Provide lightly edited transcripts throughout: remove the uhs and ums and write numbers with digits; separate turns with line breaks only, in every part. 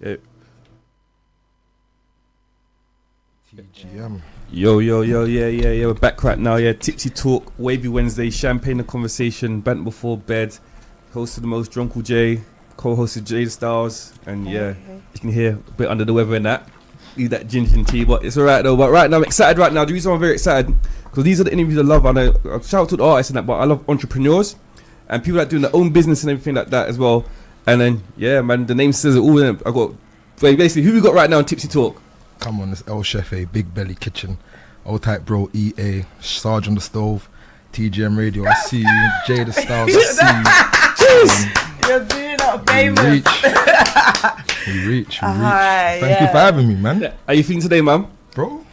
Yeah.
TGM.
Yo, yeah. We're back right now. Yeah, Tipsy Talk, Wavy Wednesday, Champagne the Conversation, Bent Before Bed, hosted the most Drunkle J, co-hosted Jay Styles, and yeah, you can hear a bit under the weather in that. Need that ginger and tea, but it's alright though. But right now, I'm excited right now. The reason I'm very excited, because these are the interviews I love, and I shout out to the artists and that, but I love entrepreneurs and people that doing their own business and everything like that as well. And then, yeah, man, the name says it all. I got, basically, who we got right now in Tipsy Talk?
Come on, it's El Chef, Big Belly Kitchen, Old Type Bro, EA, Sarge on the Stove, TGM Radio, I see you, Jay the Styles, I see you.
You're doing up, famous.
We reach.
Thank
you for having me, man.
How you feeling today, man?
Bro,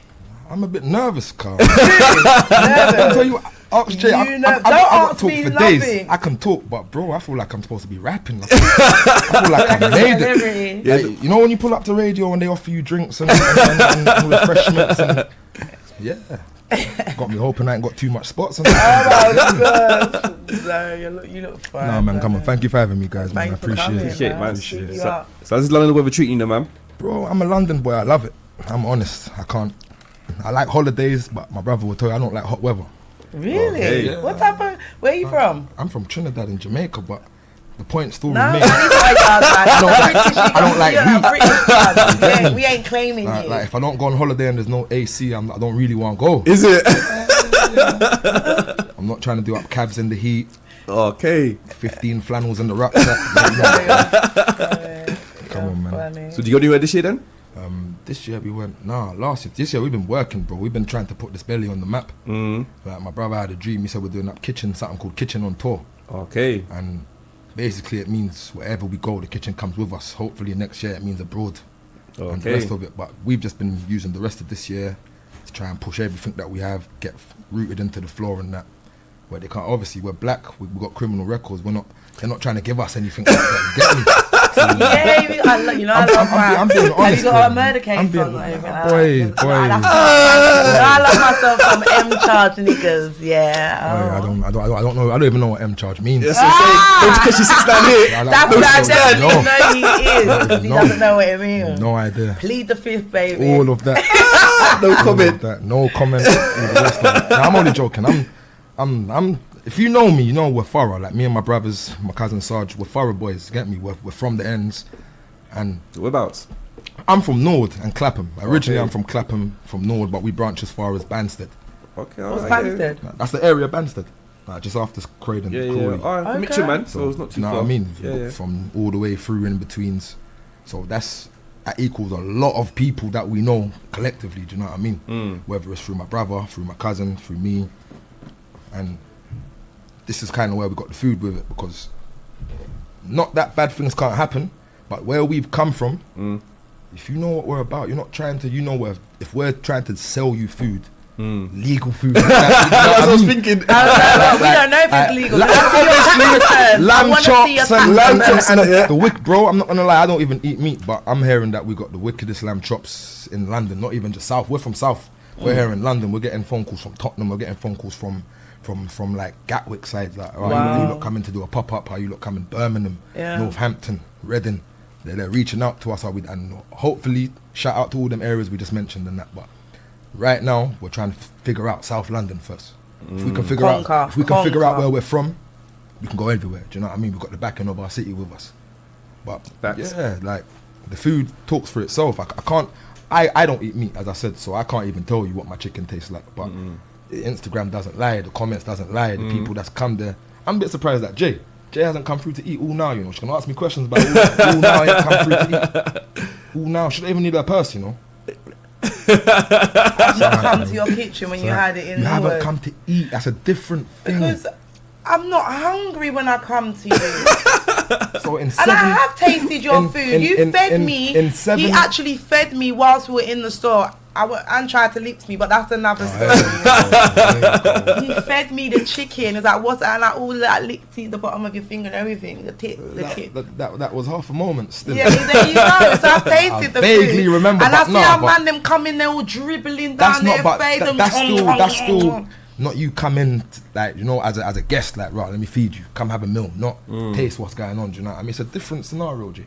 I'm a bit nervous, Carl. I'll tell you, ask Jay, I got talk for days. I can talk, but bro, I feel like I'm supposed to be rapping. I feel like I made it. Like, you know when you pull up to radio and they offer you drinks and refreshments and got me hoping I ain't got too much spots. And
you look fine.
Nah, man, come on. Thank you for having me, guys. Man, I appreciate it.
Appreciate it, man. So how's this London weather treating you, man?
Bro, I'm a London boy. I love it. I'm honest. I like holidays, but my brother will tell you I don't like hot weather.
Really?
Okay.
Yeah.
What type of? Where are you from?
I'm from Trinidad in Jamaica, but the point still
No,
remains.
I
don't like heat.
We ain't claiming you.
Like if I don't go on holiday and there's no AC, I don't really want to go.
Is it?
I'm not trying to do up cabs in the heat.
Okay.
15 flannels in the rucksack. Come on, man.
Funny.
So do you go anywhere this year then?
This year we went. Last year. This year we've been working, bro. We've been trying to put this belly on the map. Like my brother had a dream. He said we're doing up something called Kitchen on Tour.
Okay.
And basically it means wherever we go, the kitchen comes with us. Hopefully next year it means abroad and the rest of it. But we've just been using the rest of this year to try and push everything that we have, get rooted into the floor and that. Where they can't, obviously we're black, we've got criminal records, they're not trying to give us anything like that, you get me? So,
I love
I'm being honest.
Have you got a murder case
I'm being,
on?
boy.
I love myself some M charge niggas, yeah.
I don't know, I don't even know what M charge means.
Yes, because she sits down here.
That's what I definitely know he is, because he doesn't know what it means.
No idea.
Plead the fifth, baby.
All of that.
No comment.
No comment. Nah, I'm only joking. I'm. If you know me, you know we're thorough. Like me and my brothers, my cousin Sarge, we're thorough boys. Get me? We're from the ends, and
Whereabouts?
I'm from Norwood and Clapham. Originally, I'm from Clapham, from Norwood, but we branch as far as Banstead.
Okay.
What's Banstead?
That's the area, Banstead. just after Croydon.
Yeah.
Crawley.
Okay. Mixture, man. So it's not too far.
Know what I mean?
Yeah.
From all the way through in betweens. So that equals a lot of people that we know collectively. Do you know what I mean? Whether it's through my brother, through my cousin, through me, and this is kind of where we got the food with it, because not that bad things can't happen, but where we've come from, if you know what we're about, you're not trying to, if we're trying to sell you food, legal food.
I was thinking.
We don't know if it's legal.
Lamb chops and the wick, bro. I'm not gonna lie, I don't even eat meat, but I'm hearing that we got the wickedest lamb chops in London. Not even just South. We're from South. We're here in London. We're getting phone calls from Tottenham. We're getting phone calls from like Gatwick sides. Like, oh, you lot coming to do a pop up? Are you lot coming Birmingham, Northampton, Reading? They're reaching out to us. And hopefully, shout out to all them areas we just mentioned and that. But right now, we're trying to figure out South London first. If we can figure out where we're from, we can go everywhere. Do you know what I mean? We've got the backing of our city with us. But yeah, like the food talks for itself. I don't eat meat, as I said, so I can't even tell you what my chicken tastes like. But Instagram doesn't lie, the comments doesn't lie, the people that's come there. I'm a bit surprised that Jay hasn't come through to eat all now. She's gonna ask me questions about all now. Ain't come through to eat all now. She don't even need her purse,
I just come to your kitchen when you had it in.
You haven't come to eat. That's a different thing.
Because I'm not hungry when I come to you.
So
and I have tasted your food. You fed me. He actually fed me whilst we were in the store. And tried to lick me, but that's another story. He fed me the chicken. It's like, what's that? And all that licked the bottom of your finger and everything. The tip.
That was half a moment still.
Yeah, there you go. So I've tasted the food.
Vaguely remember,
and I see how man them come in there all dribbling down their face.
That's still not you come in as a guest, like, right, let me feed you. Come have a meal. Not taste what's going on. Do you know what I mean? It's a different scenario, G.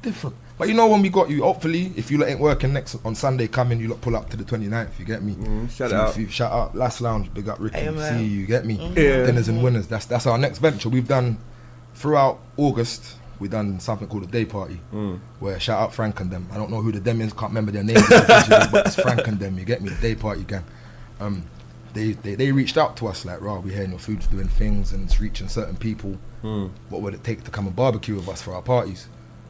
Different. But you know when we got you, hopefully, if you lot ain't working on Sunday, come in, you lot pull up to the 29th, you get me?
Shout out.
Shout out, Last Lounge, big up Ricky,
Amen.
see you get me?
Yeah.
Dinners and winners, that's our next venture. We've done, throughout August, we done something called a day party, where shout out Frank and them. I don't know who the them is, can't remember their names, but it's Frank and them, you get me? The day party gang. They reached out to us like, raw, we hearing your food's doing things and it's reaching certain people. What would it take to come and barbecue with us for our parties?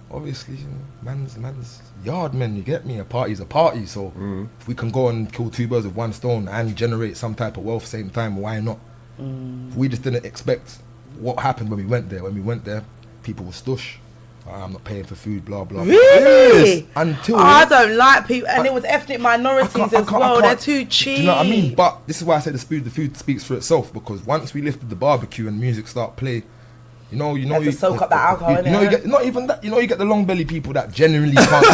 Obviously, you know, man's yard men, you get me? A party's a party, so if we can go and kill two birds with one stone and generate some type of wealth same time, why not? We just didn't expect what happened when we went there. When we went there, people were stush. I'm not paying for food, blah, blah, blah.
Really?
Until...
I don't like people, and it was ethnic minorities as well. They're too cheap.
Do you know what I mean? But this is why I say the food speaks for itself, because once we lifted the barbecue and music start play, you know,
you soak up that alcohol,
you know, you get not even that. You know, you get the long belly people that genuinely can't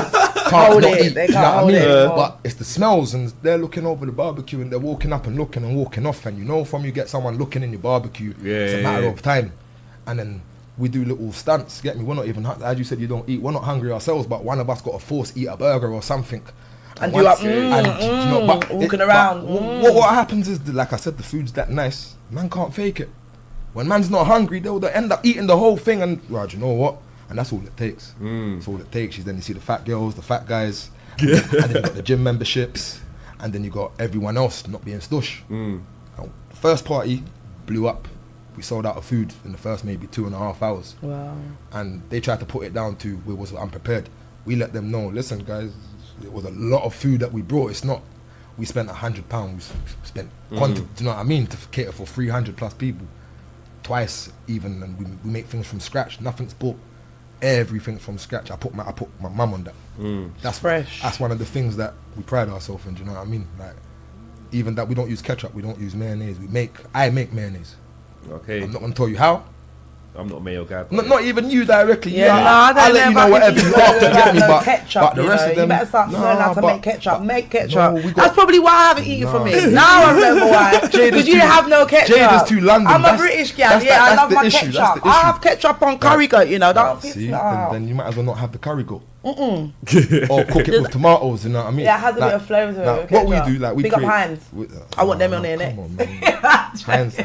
hold
not
it.
eat.
They
You know
can't
what I
hold
mean?
it.
But it's the smells, and they're looking over the barbecue, and they're walking up and looking and walking off, and you know, from you get someone looking in your barbecue, it's a matter of time, and then we do little stunts. Get me? We're not even, as you said, you don't eat. We're not hungry ourselves, but one of us got to force eat a burger or something.
And you up,
you know, but
walking around.
What happens is, like I said, the food's that nice. Man can't fake it. When man's not hungry, they'll end up eating the whole thing, and well, you know what? And that's all it takes. That's all it takes. Then you see the fat girls, the fat guys, and then you got the gym memberships, and then you got everyone else not being stush. The first party blew up. We sold out of food in the first maybe 2.5 hours.
Wow.
And they tried to put it down to we was unprepared. We let them know, listen guys, it was a lot of food that we brought. It's not, we spent £100, we spent quantity, do you know what I mean, to cater for 300 plus people. Twice even, and we make things from scratch. Nothing's bought, everything's from scratch. I put my mum on that. That's
fresh.
That's one of the things that we pride ourselves in, do you know what I mean? Like, even that we don't use ketchup, we don't use mayonnaise. I make mayonnaise.
Okay.
I'm not gonna tell you how.
I'm not a mayo guy.
Not even you directly.
Yeah,
I'll let you know whatever you want to get me, but the rest of them.
You better start learning how to make ketchup. Make ketchup.
No,
that's probably why I haven't eaten from it. Now I remember why. Because you have no ketchup.
Jade is too London.
I'm a British gal. Yeah, I love my ketchup. I have ketchup on curry goat, you know. Don't piss me off.
Then you might as well not have the curry goat. Or cook it with tomatoes, you know what I mean?
Yeah, it has a bit of flavour to it.
What we do, like we
big up Heinz. I want them on there next.
Heinz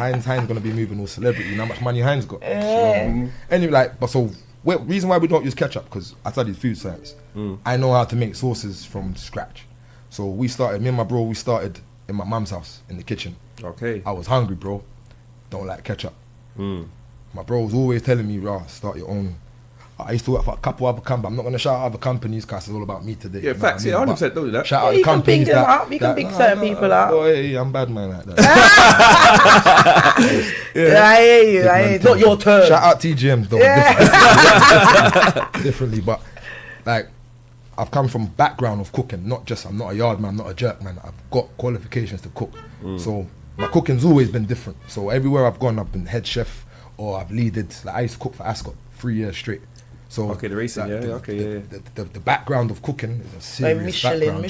gonna be moving all celebrity. You know how much money Heinz got? Anyway, like, but so reason why we don't use ketchup, because I studied food science. I know how to make sauces from scratch. So me and my bro, we started in my mum's house in the kitchen.
Okay.
I was hungry, bro. Don't like ketchup. My bro was always telling me, "Rah, start your own." I used to work for a couple other companies. I'm not going to shout out other companies because it's all about me today.
Yeah, facts. Yeah, 100% don't do that.
Shout out the companies that...
You can pick certain people out.
Oh, hey, I'm bad man like that.
I hear you. It's not your turn.
Shout out TGM though. Differently, but like, I've come from background of cooking. I'm not a yard man, I'm not a jerk man. I've got qualifications to cook. So my cooking's always been different. So everywhere I've gone, I've been head chef or I've leaded. Like I used to cook for Ascot 3 years straight. So
okay, the racing,
the background of cooking is a serious background.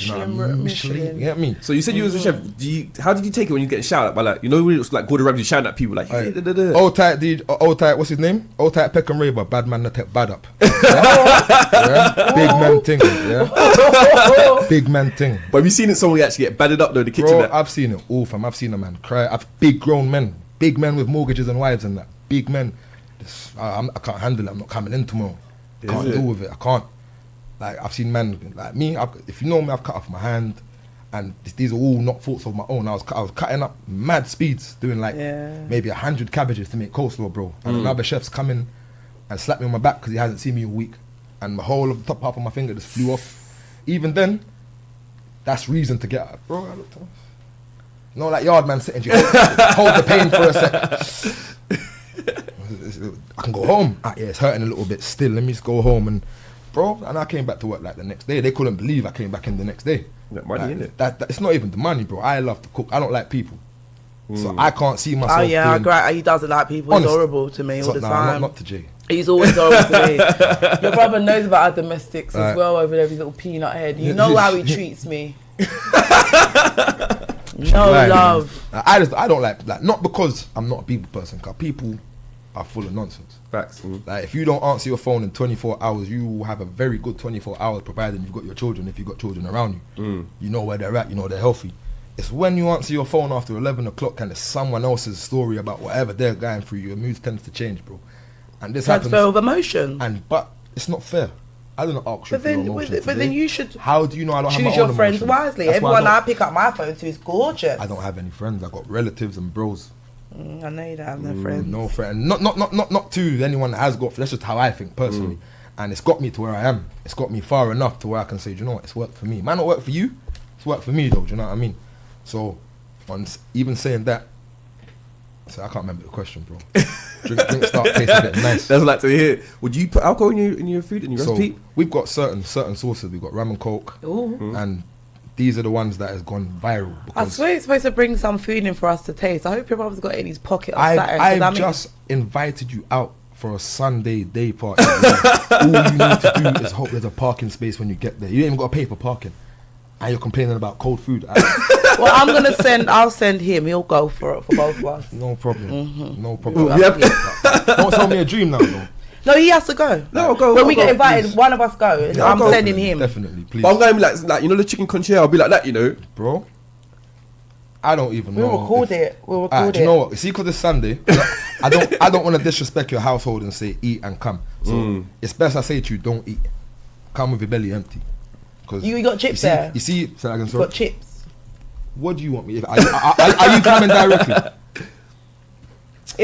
Michelin. You get me?
So you said you was a chef. How did you take it when you get shouted at by, like, you know, when it was like Gordon Ramsay shouting at people like,
old tight, what's his name? Old tight Peckham Raver, bad man that take bad up. Big man thing. Big man thing.
But have you seen it? Someone actually get battered up though in the kitchen.
Bro, I've seen it all, fam. I've seen a man cry. Big grown men, big men with mortgages and wives and that. Big men. I can't handle it. I'm not coming in tomorrow. Can't deal with it. I can't. Like, I've seen men like me. If you know me, I've cut off my hand, and these are all not faults of my own. I was cutting up mad speeds, doing like maybe 100 cabbages to make coleslaw, bro. And another chef's come in and slapped me on my back because he hasn't seen me in a week, and the whole of the top half of my finger just flew off. Even then, that's reason to get up, bro. I looked at him. You know, like yard man sitting, you hold the pain for a sec. I can go home. Yeah, it's hurting a little bit still. Let me just go home and I came back to work like the next day. They couldn't believe I came back in the next day.
That money,
like,
innit?
That it's not even the money, bro. I love to cook. I don't like people, so I can't see myself.
Oh yeah, I agree. He doesn't like people. He's horrible to me all the time.
Not to Jay.
He's always horrible to me. Your brother knows about our domestics as well over there. His little peanut head. You know how he treats me. No love.
I don't like not because I'm not a people person. Cause people are full of nonsense.
Facts.
Like, if you don't answer your phone in 24 hours, you will have a very good 24 hours, provided you've got your children. If you've got children around you, you know where they're at, you know they're healthy. It's when you answer your phone after 11 o'clock and it's someone else's story about whatever they're going through, your mood tends to change, bro. And this happens.
Transfer of emotion.
But it's not fair. I don't ask you for your emotions.
But then you should.
How do you know I don't have my own
choose your friends
emotions?
wisely.
That's
Everyone I pick up my phone to is gorgeous.
I don't have any friends. I got relatives and bros.
I know you don't have no friends.
No friend. Not to anyone that has got. That's just how I think personally. And it's got me to where I am. It's got me far enough to where I can say, do you know what? It's worked for me. It might not work for you. It's worked for me though. Do you know what I mean? So, even saying that, so I can't remember the question, bro. Drink start tasting a bit nice.
That's what I like to hear. Would you put alcohol in your food, in your recipe?
We've got certain sauces. We've got rum and coke, and these are the ones that has gone viral.
I swear you're supposed to bring some food in for us to taste. I hope your brother's got it in his pocket or something.
I've just invited you out for a Sunday day party. All you need to do is hope there's a parking space when you get there. You ain't even got to pay for parking, and you're complaining about cold food.
Well, I'll send him. He'll go for it for both of us.
No problem. No problem. Don't tell me a dream now, though.
No, he has to go.
No, go.
When we get invited, please. One of us go.
Yeah,
I'm sending him.
Definitely, please.
But I'm going like you know the chicken conchia. I'll be like that, you know,
bro. I don't even know.
We'll record it.
Do you know what? See, because it's Sunday, I don't want to disrespect your household and say eat and come. So it's best I say to you, don't eat. Come with your belly empty.
You got chips there.
You see, so I can
got chips.
What do you want me? Are you coming directly?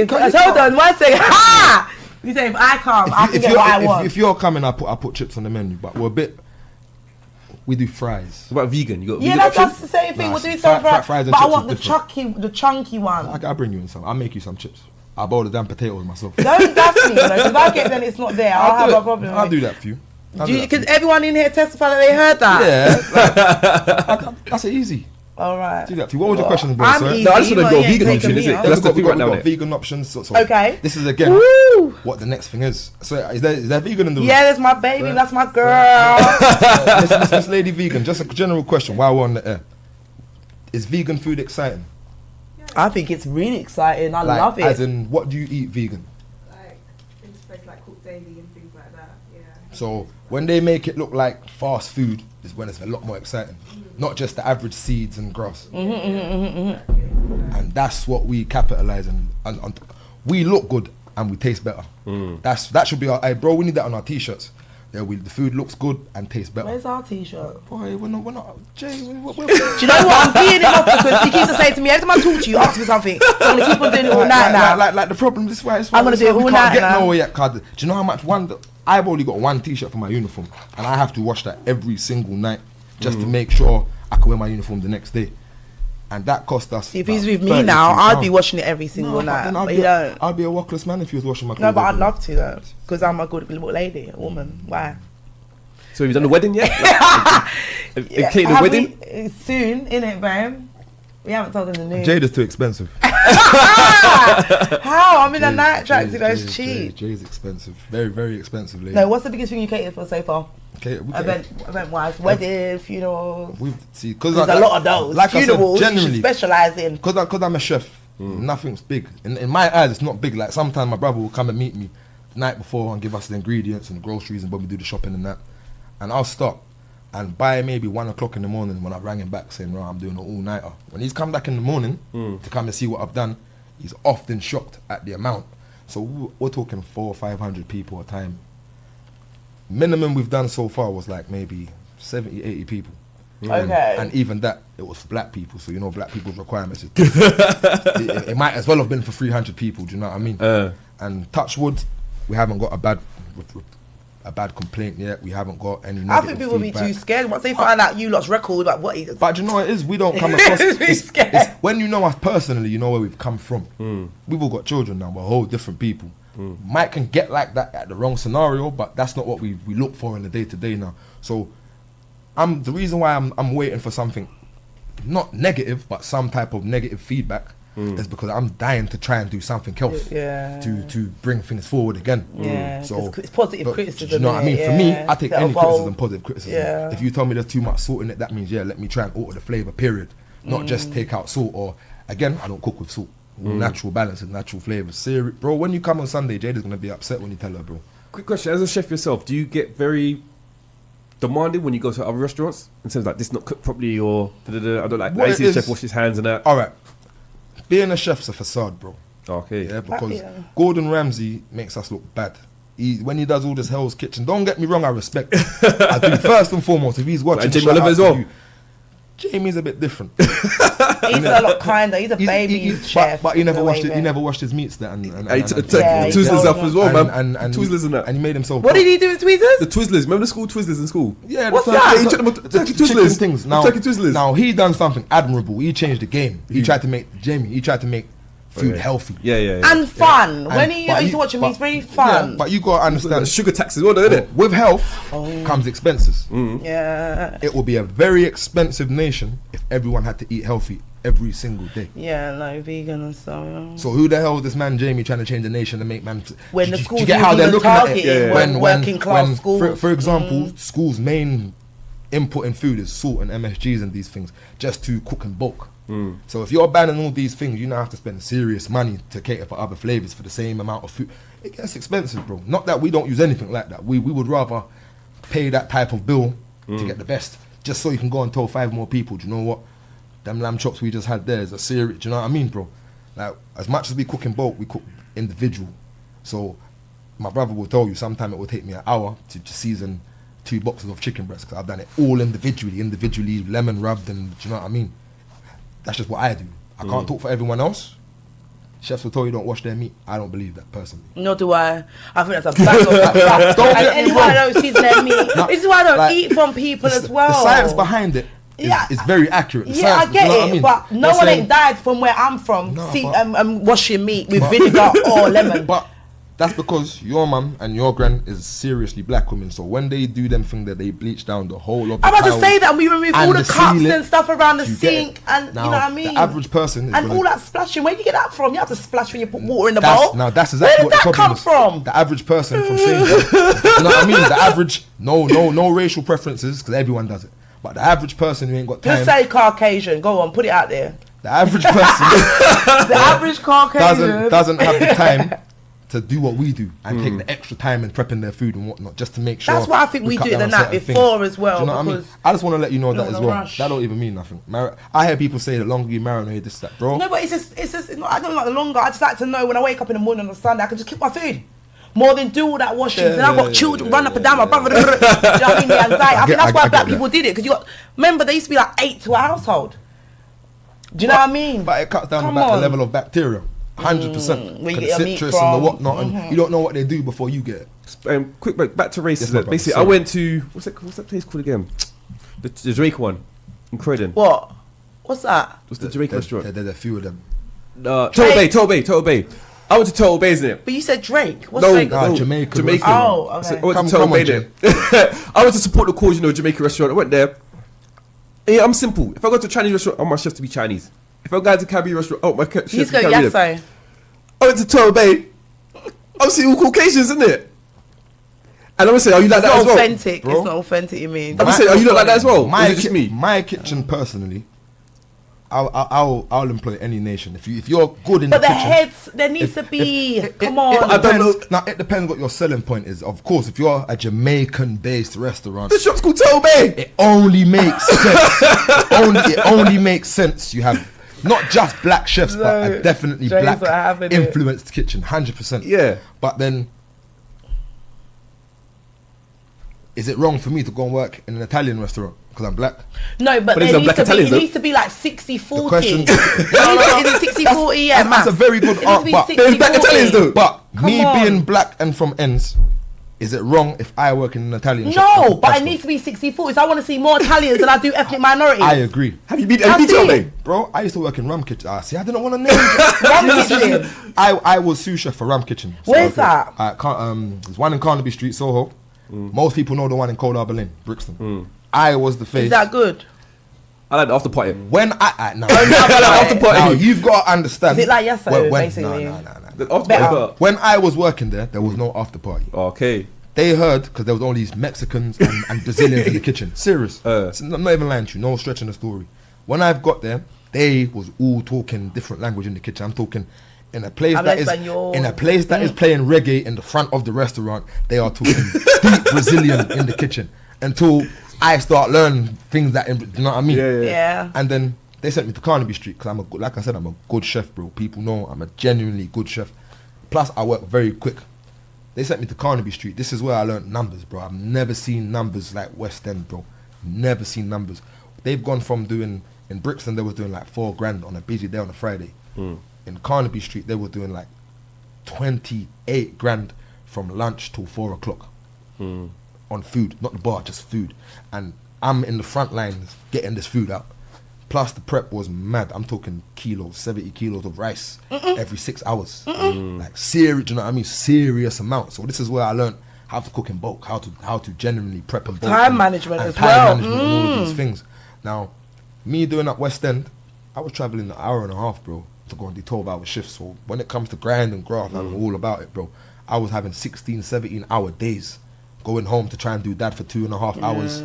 Hold on, one second. Ha! You say if I come, I can get what I want.
If you're coming, I put chips on the menu, but we do fries.
What about vegan?
That's the same thing. We're doing some fries, but I want the chunky one.
I'll bring you in some. I'll make you some chips. I'll boil the damn potatoes myself.
Don't gas me, because if I get then it's not there. I'll have a problem.
I'll do that for you.
Can everyone in here testify that they heard that?
Yeah, that's easy.
All right.
Do that for you. What was your question, bro?
No,
I just want to go vegan option, is it?
That's the thing right now. Vegan options. So
okay.
This is again what the next thing is. So is there vegan in the room?
Yeah, there's my baby. That's my girl.
Miss Lady Vegan. Just a general question while we're on the air. Is vegan food exciting?
I think it's really exciting. I love it.
As in, what do you eat vegan?
Like things like cooked daily and things like that. Yeah.
So when they make it look like fast food, is when it's a lot more exciting. Not just the average seeds and grass. And that's what we capitalise on. We look good and we taste better. That should be our. Hey, bro, we need that on our t-shirts. Yeah, the food looks good and tastes better.
Where's our t-shirt?
Boy, we're not. Jay,
do you know what? I'm being him off because he keeps saying to me every time I talk to you, ask for something. So I'm gonna keep on doing it all night now.
Like the problem. This is why
I'm gonna do it all night now.
We can't get nowhere yet. Cause do you know how much I've only got one t-shirt for my uniform, and I have to wash that every single night just to make sure I can wear my uniform the next day. And that cost us.
If he's with me now, I'd be washing it every single night.
I'd be a workless man if he was washing my clothes.
No, but I'd love to though, because I'm a good little lady, a woman. Why?
So have you done the wedding yet? The wedding?
Soon, innit, babe? We haven't told them the news.
Jade is too expensive.
How? I'm in a night tracksuit. That's cheap.
Jade is expensive. Very, very expensive, lady.
No, what's the biggest thing you catered for so far?
Event-wise,
wedding, funerals.
Because
there's a lot of those.
Like
funerals,
I said, generally,
you specialise in.
Because I'm a chef, nothing's big. In my eyes, it's not big. Like sometimes my brother will come and meet me the night before and give us the ingredients and the groceries and we do the shopping and that. And I'll stop. And by maybe 1 o'clock in the morning, when I rang him back saying, "Right, I'm doing an all-nighter," when he's come back in the morning to come and see what I've done, he's often shocked at the amount. So we're talking 400 or 500 people a time. Minimum we've done so far was like maybe 70, 80 people.
Okay.
And even that, it was for black people. So you know, black people's requirements. It might as well have been for 300 people. Do you know what I mean? And touch wood, we haven't got a bad complaint yet. We haven't got any negative
I think people
feedback.
will be too scared once they find out you lot's record about what he does.
But you know what it is? We don't come across
it's
when you know us personally, you know where we've come from. We've all got children now. We're whole different people. Might can get like that at the wrong scenario, but that's not what we look for in the day-to-day now. So the reason why I'm waiting for something not negative, but some type of negative feedback is because I'm dying to try and do something else to bring things forward again.
So it's positive criticism.
Do you know what I mean? For me, I take any criticism, positive criticism. If you tell me there's too much salt in it, that means let me try and alter the flavour, period. Not just take out salt. Or again, I don't cook with salt. natural balance and natural flavors. Bro, when you come on Sunday, Jada's gonna be upset when you tell her, bro.
Quick question: as a chef yourself, do you get very demanding when you go to other restaurants in terms of like this not cooked properly or I don't like? I see the chef wash his hands and that.
All right, being a chef's a facade, bro.
Okay.
Yeah, because Gordon Ramsay makes us look bad. When he does all this Hell's Kitchen, don't get me wrong, I respect him. I do. First and foremost, if he's watching,
and Jamie Oliver as well.
Jamie's a bit different.
He's a lot kinder. He's a baby chef.
But he never washed his meats there. And
Twizzlers up as well, man.
And
Twizzlers and that.
And he made himself.
What did he do with Twizzlers?
The Twizzlers. Remember the school Twizzlers in school?
Yeah.
What's that?
Yeah, he took them to turkey Twizzlers.
Things.
Turkey Twizzlers.
Now he done something admirable. He changed the game. He tried to make food healthy.
Yeah.
And fun. When I used to watch him, he's really fun.
Yeah, but you gotta understand,
sugar tax as well, isn't it?
With health comes expenses.
Yeah.
It will be a very expensive nation if everyone had to eat healthy every single day.
Yeah, like vegan and stuff. Yeah.
So who the hell is this man Jamie trying to change the nation and make man?
When the schools
you get how they're looking at it.
When working class schools.
For example, schools' main input in food is salt and MSGs and these things, just to cook in bulk. So if you're banning all these things, you now have to spend serious money to cater for other flavors for the same amount of food. It gets expensive, bro. Not that we don't use anything like that. We would rather pay that type of bill to get the best, just so you can go and tell 5 more people, do you know what? Them lamb chops we just had there is a serious, do you know what I mean, bro? Like, as much as we cook in bulk, we cook individual. So my brother will tell you sometime it will take me an hour to season 2 boxes of chicken breast, because I've done it all individually, lemon rubbed, and do you know what I mean? That's just what I do. I can't talk for everyone else. Chefs will tell you don't wash their meat. I don't believe that personally.
Nor do I. I think that's a fact of fact. And anyone I don't season their meat. This is why I don't eat from people as well.
The science behind it is very accurate.
I get it, but no one ain't died from where I'm from washing meat with vinegar or lemon.
But that's because your mum and your gran is seriously black women. So when they do them thing that they bleach down the whole of the
I'm about to say that, and we remove all the cups and stuff around the sink, and you know what I mean.
The average person
and all that splashing. Where do you get that from? You have to splash when you put water in the bowl.
Now that's exactly
where did that come from?
The average person from saying, you know what I mean. The average, no racial preferences, because everyone does it. But the average person who ain't got time.
Just say Caucasian. Go on, put it out there.
The average person,
the average Caucasian
doesn't have the time to do what we do and take the extra time in prepping their food and whatnot, just to make sure.
That's why I think we do it the night before as well.
Do you know what I mean? I just want to let you know that as well. Rush. That don't even mean nothing. I hear people say the longer you marinate this, that, bro.
No, but it's just I don't like the longer. I just like to know when I wake up in the morning on Sunday, I can just cook my food. More than do all that washing. And I've got children run up and down my brother. Do you know what I mean? The anxiety. I think that's why black people did it. Because remember, there used to be like 8 to a household. Do you know what I mean?
But it cuts down the level of bacteria. 100%.
We
get the citrus and the whatnot, and you don't know what they do before you get it.
Quick break, back to racism. Basically, I went to what's that place called again? The Jamaica one in Croydon.
What? What's that?
What's the Jamaica restaurant?
There's a few of them.
Total Bay. I went to Total Bay, isn't it?
But you said Drake. What's Drake?
No, Jamaica.
Oh, okay.
So I went to Total Bay there. I went to support the cause, Jamaica restaurant. I went there. Yeah, I'm simple. If I go to a Chinese restaurant, I want my chef to be Chinese. If I go to a Caribbean restaurant, my chef to be Caribbean.
Yes,
I went to Total Bay. I'm seeing all Caucasians, isn't it? And I'm gonna say, are you like that as well?
Authentic. Bro? It's not authentic, you mean?
I'm gonna say, are you not like that as well?
My kitchen personally, I'll employ any nation. If you're good in the kitchen. But the
heads, there needs to be. Come on.
I don't know. Now it depends what your selling point is. Of course, if you're a Jamaican-based restaurant,
the shop's called Total Bay.
It only makes sense. It only makes sense. You have not just black chefs, but a definitely black influenced kitchen, 100%.
Yeah.
But then, is it wrong for me to go and work in an Italian restaurant because I'm black?
No, but there needs to be like 60-40. Is it 60-40? Yeah,
that's a very good art. But
there's black Italians though.
But being black and from ends, is it wrong if I work in an Italian shop?
No, but it needs to be 60-40. So I want to see more Italians than I do ethnic minorities.
I agree.
Have you been Total Bay?
Bro, I used to work in Rum Kitchen. See, I didn't want to name it.
Rum Kitchen?
I was sous chef for Rum Kitchen.
Where's that?
There's one in Carnaby Street, Soho. Most people know the one in Cold Harbour Lane, Brixton. I was the face.
Is that good?
I like the after party.
When I no,
after party.
Now you've got to understand.
Is it like yesterday, basically?
No. When I was working there was no after party.
Okay.
They heard because there was all these Mexicans and Brazilians in the kitchen. Serious. I'm not even lying to you. No stretching the story. When I've got there, they was all talking different language in the kitchen. I'm talking in a place
Habla
that is
español.
in a place that is playing reggae in the front of the restaurant. They are talking deep Brazilian in the kitchen until I start learning things that, you know what I mean?
Yeah.
And then they sent me to Carnaby Street because like I said, I'm a good chef, bro. People know I'm a genuinely good chef. Plus, I work very quick. They sent me to Carnaby Street. This is where I learned numbers, bro. I've never seen numbers like West End, bro. Never seen numbers. They've gone from doing, in Brixton, they was doing like 4 grand on a busy day on a Friday. In Carnaby Street, they were doing like 28 grand from lunch till 4 o'clock on food, not the bar, just food. And I'm in the front lines getting this food out. Plus the prep was mad. I'm talking kilos, 70 kilos of rice every 6 hours. Like serious, you know what I mean? Serious amount. So this is where I learned how to cook in bulk, how to genuinely prep in bulk.
Time management as
time
well.
management and all these things. Now, me doing that West End, I was traveling an hour and a half, bro, to go on the 12-hour shifts. So when it comes to grind and graft, I'm all about it, bro. I was having 16, 17-hour days, going home to try and do that for 2.5 hours,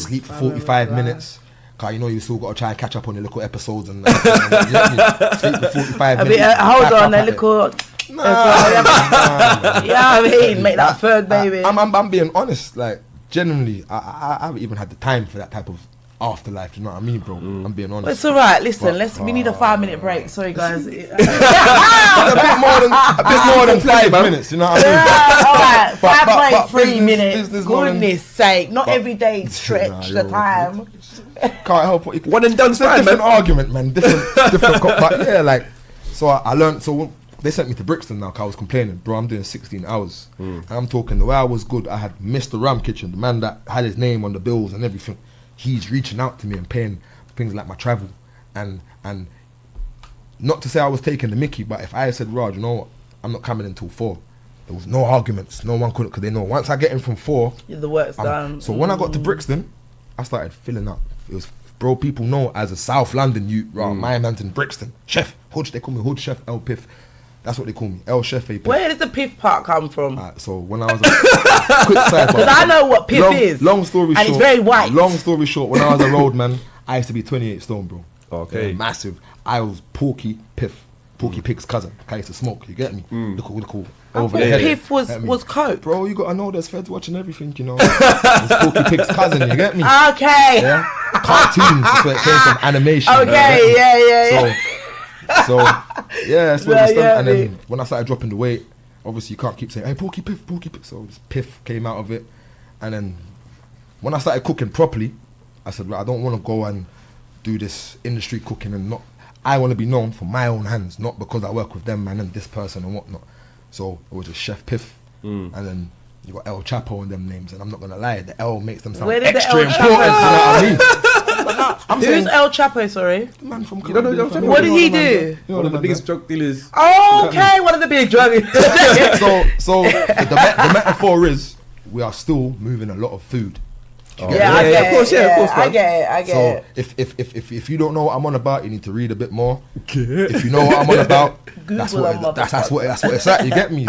sleep for 45 minutes. Cause you know you still got to try and catch up on your little episodes and you get me? Sleep for 45 minutes.
Hold on, a little. Yeah, I mean, make that third baby.
I'm being honest, like genuinely, I haven't even had the time for that type of afterlife. You know what I mean, bro? I'm being honest.
But it's alright. Listen, we need a 5-minute break. Sorry, guys.
a bit more than 5 minutes. You know what I mean?
Alright, 5.3 minutes. Goodness sake, not every day stretch the time.
Can't help it.
One and done,
different argument, man. Different. But yeah, like, so I learned. So they sent me to Brixton now, cause I was complaining, bro. I'm doing 16 hours. And I'm talking the way I was good. I had Mr. Ram Kitchen, the man that had his name on the bills and everything. He's reaching out to me and paying things like my travel, and not to say I was taking the mickey, but if I had said, Raj, you know what, I'm not coming until 4. There was no arguments. No one couldn't, because they know once I get in from 4,
the work's done.
So when I got to Brixton, I started filling up. It was, bro, people know as a South London youth, my man's in Brixton. Chef, Hood, they call me Hood Chef El Piff. That's what they call me, El Chef A Piff.
Where does the piff part come from?
So when I was quick side,
because I know what piff is.
Long story short,
and it's very white.
Long story short, when I was a road man, I used to be 28 stone, bro.
Okay.
Massive. I was Porky Piff, Porky Pig's cousin. I used to smoke. You get me? Look over the head.
Piff was coke.
Bro, you gotta know there's feds watching everything, you know. It's Porky Pig's cousin. You get me?
Okay.
Yeah. Cartoons. That's where it came from. Animation.
Okay. Yeah.
So yeah, that's what we started. And then when I started dropping the weight, obviously you can't keep saying, hey, Porky Piff. So this Piff came out of it. And then when I started cooking properly, I said, I don't want to go and do this industry cooking and not. I want to be known for my own hands, not because I work with them man and this person and whatnot. So it was just Chef Piff, and then you got El Chapo and them names. And I'm not gonna lie, the L makes them sound extra important. You know what I mean?
Who's El Chapo? Sorry,
the man from
You don't know El Chapo?
What did he do?
One of the biggest drug dealers.
Okay, one of the big drug dealers.
So the metaphor is we are still moving a lot of food.
Of course.
I get it.
If you don't know what I'm on about, you need to read a bit more. If you know what I'm on about, that's what it's at. You get me?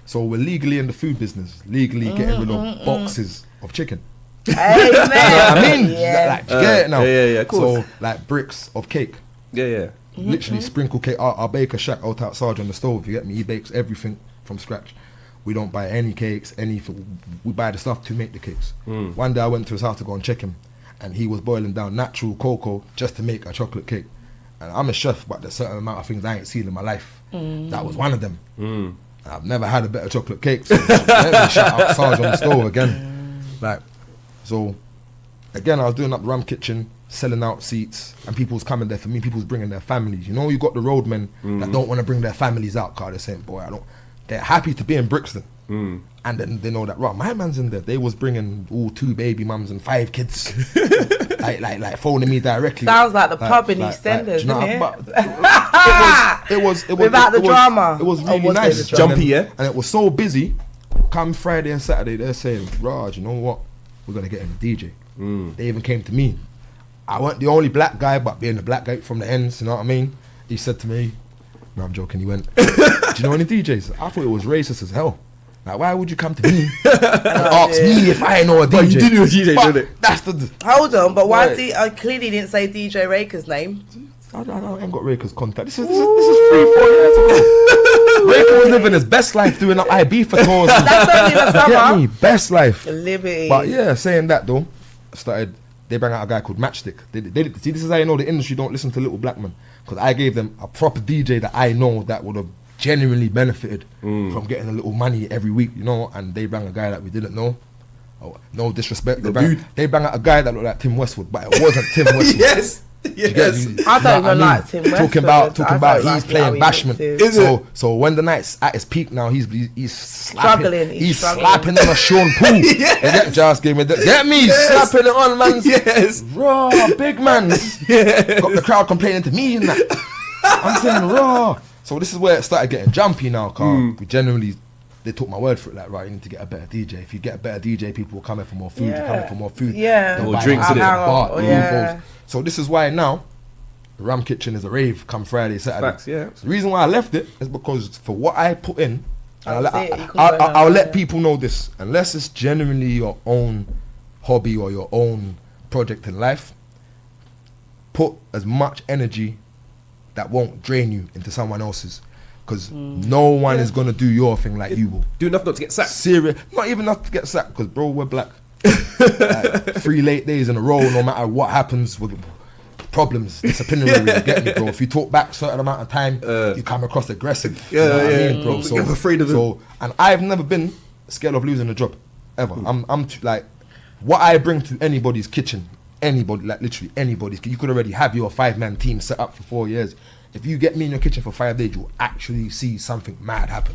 So we're legally in the food business, legally getting rid of boxes of chicken.
Amen.
You know what I mean?
Yeah.
Like, you get it now?
Yeah, of course.
So like bricks of cake.
Yeah.
Literally sprinkle cake. Our baker Shaq out outside on the stove. You get me? He bakes everything from scratch. We don't buy any cakes, anything. We buy the stuff to make the cakes. One day I went to his house to go and check him, and he was boiling down natural cocoa just to make a chocolate cake. And I'm a chef, but there's a certain amount of things I ain't seen in my life. That was one of them. And I've never had a better chocolate cake. So let me shout out Sarge on the stove again. Like, so again, I was doing up Ram Kitchen, selling out seats, and people's coming there for me. People's bringing their families. You know, you got the roadmen that don't want to bring their families out, cause they're saying, boy, they're happy to be in Brixton. And then they know that, right, my man's in there. They was bringing all 2 baby mums and 5 kids. like phoning me directly.
Sounds like the pub in EastEnders, isn't it?
It was
without the drama.
It was really nice.
Jumpy, yeah?
And it was so busy. Come Friday and Saturday, they're saying, Raj, you know what? We're going to get him a DJ. They even came to me. I wasn't the only black guy, but being the black guy from the ends, you know what I mean? He said to me, no, I'm joking, he went, do you know any DJs? I thought it was racist as hell. Like, why would you come to me and ask me if I know a DJ?
But you did know a DJ, didn't it?
That's the...
Hold on, but why clearly didn't say DJ Raker's name?
I ain't got Raker's contact. This is 3-4 years ago. Raker was living his best life doing up IB for tours.
That's only in the summer.
Get me, best life.
Liberty.
But yeah, saying that though, they bring out a guy called Matchstick. See, this is how you know the industry don't listen to little black men. Because I gave them a proper DJ that I know that would have genuinely benefited from getting a little money every week, you know, and they bring a guy that we didn't know. Oh, no disrespect. They bring out a guy that looked like Tim Westwood, but it wasn't Tim Westwood.
Yes.
I don't even like Tim Westwood.
Talking about he's playing bashment. So when the night's at his peak now, he's slapping. He's slapping on a Sean Poole.
Yes.
Just give me get me slapping it on, man.
Yes.
Raw, big man. Got the crowd complaining to me and that. I'm saying raw. So this is where it started getting jumpy now, cause we generally. They took my word for it, like, right, you need to get a better DJ. If you get a better DJ, people will come in for more food. You're coming for more food.
Yeah.
They'll
More
buy
drinks
a
in it.
bar,
Yeah.
So this is why now, the Ram Kitchen is a rave come Friday, Saturday.
Facts, yeah.
So the reason why I left it is because for what I put in, and
That's
I'll let people know this, unless it's genuinely your own hobby or your own project in life, put as much energy that won't drain you into someone else's. Because no one is going to do your thing like you will.
Do enough not to get sacked.
Serious. Not even enough to get sacked, because, bro, we're black. Like, 3 late days in a row, no matter what happens, with problems, disciplinary, you get me, bro. If you talk back a certain amount of time, you come across aggressive. You know what I mean, bro? So,
I'm afraid of it.
And I've never been scared of losing a job, ever. I'm like, what I bring to anybody's kitchen, anybody, like literally anybody's, you could already have your 5-man team set up for 4 years. If you get me in your kitchen for 5 days, you'll actually see something mad happen.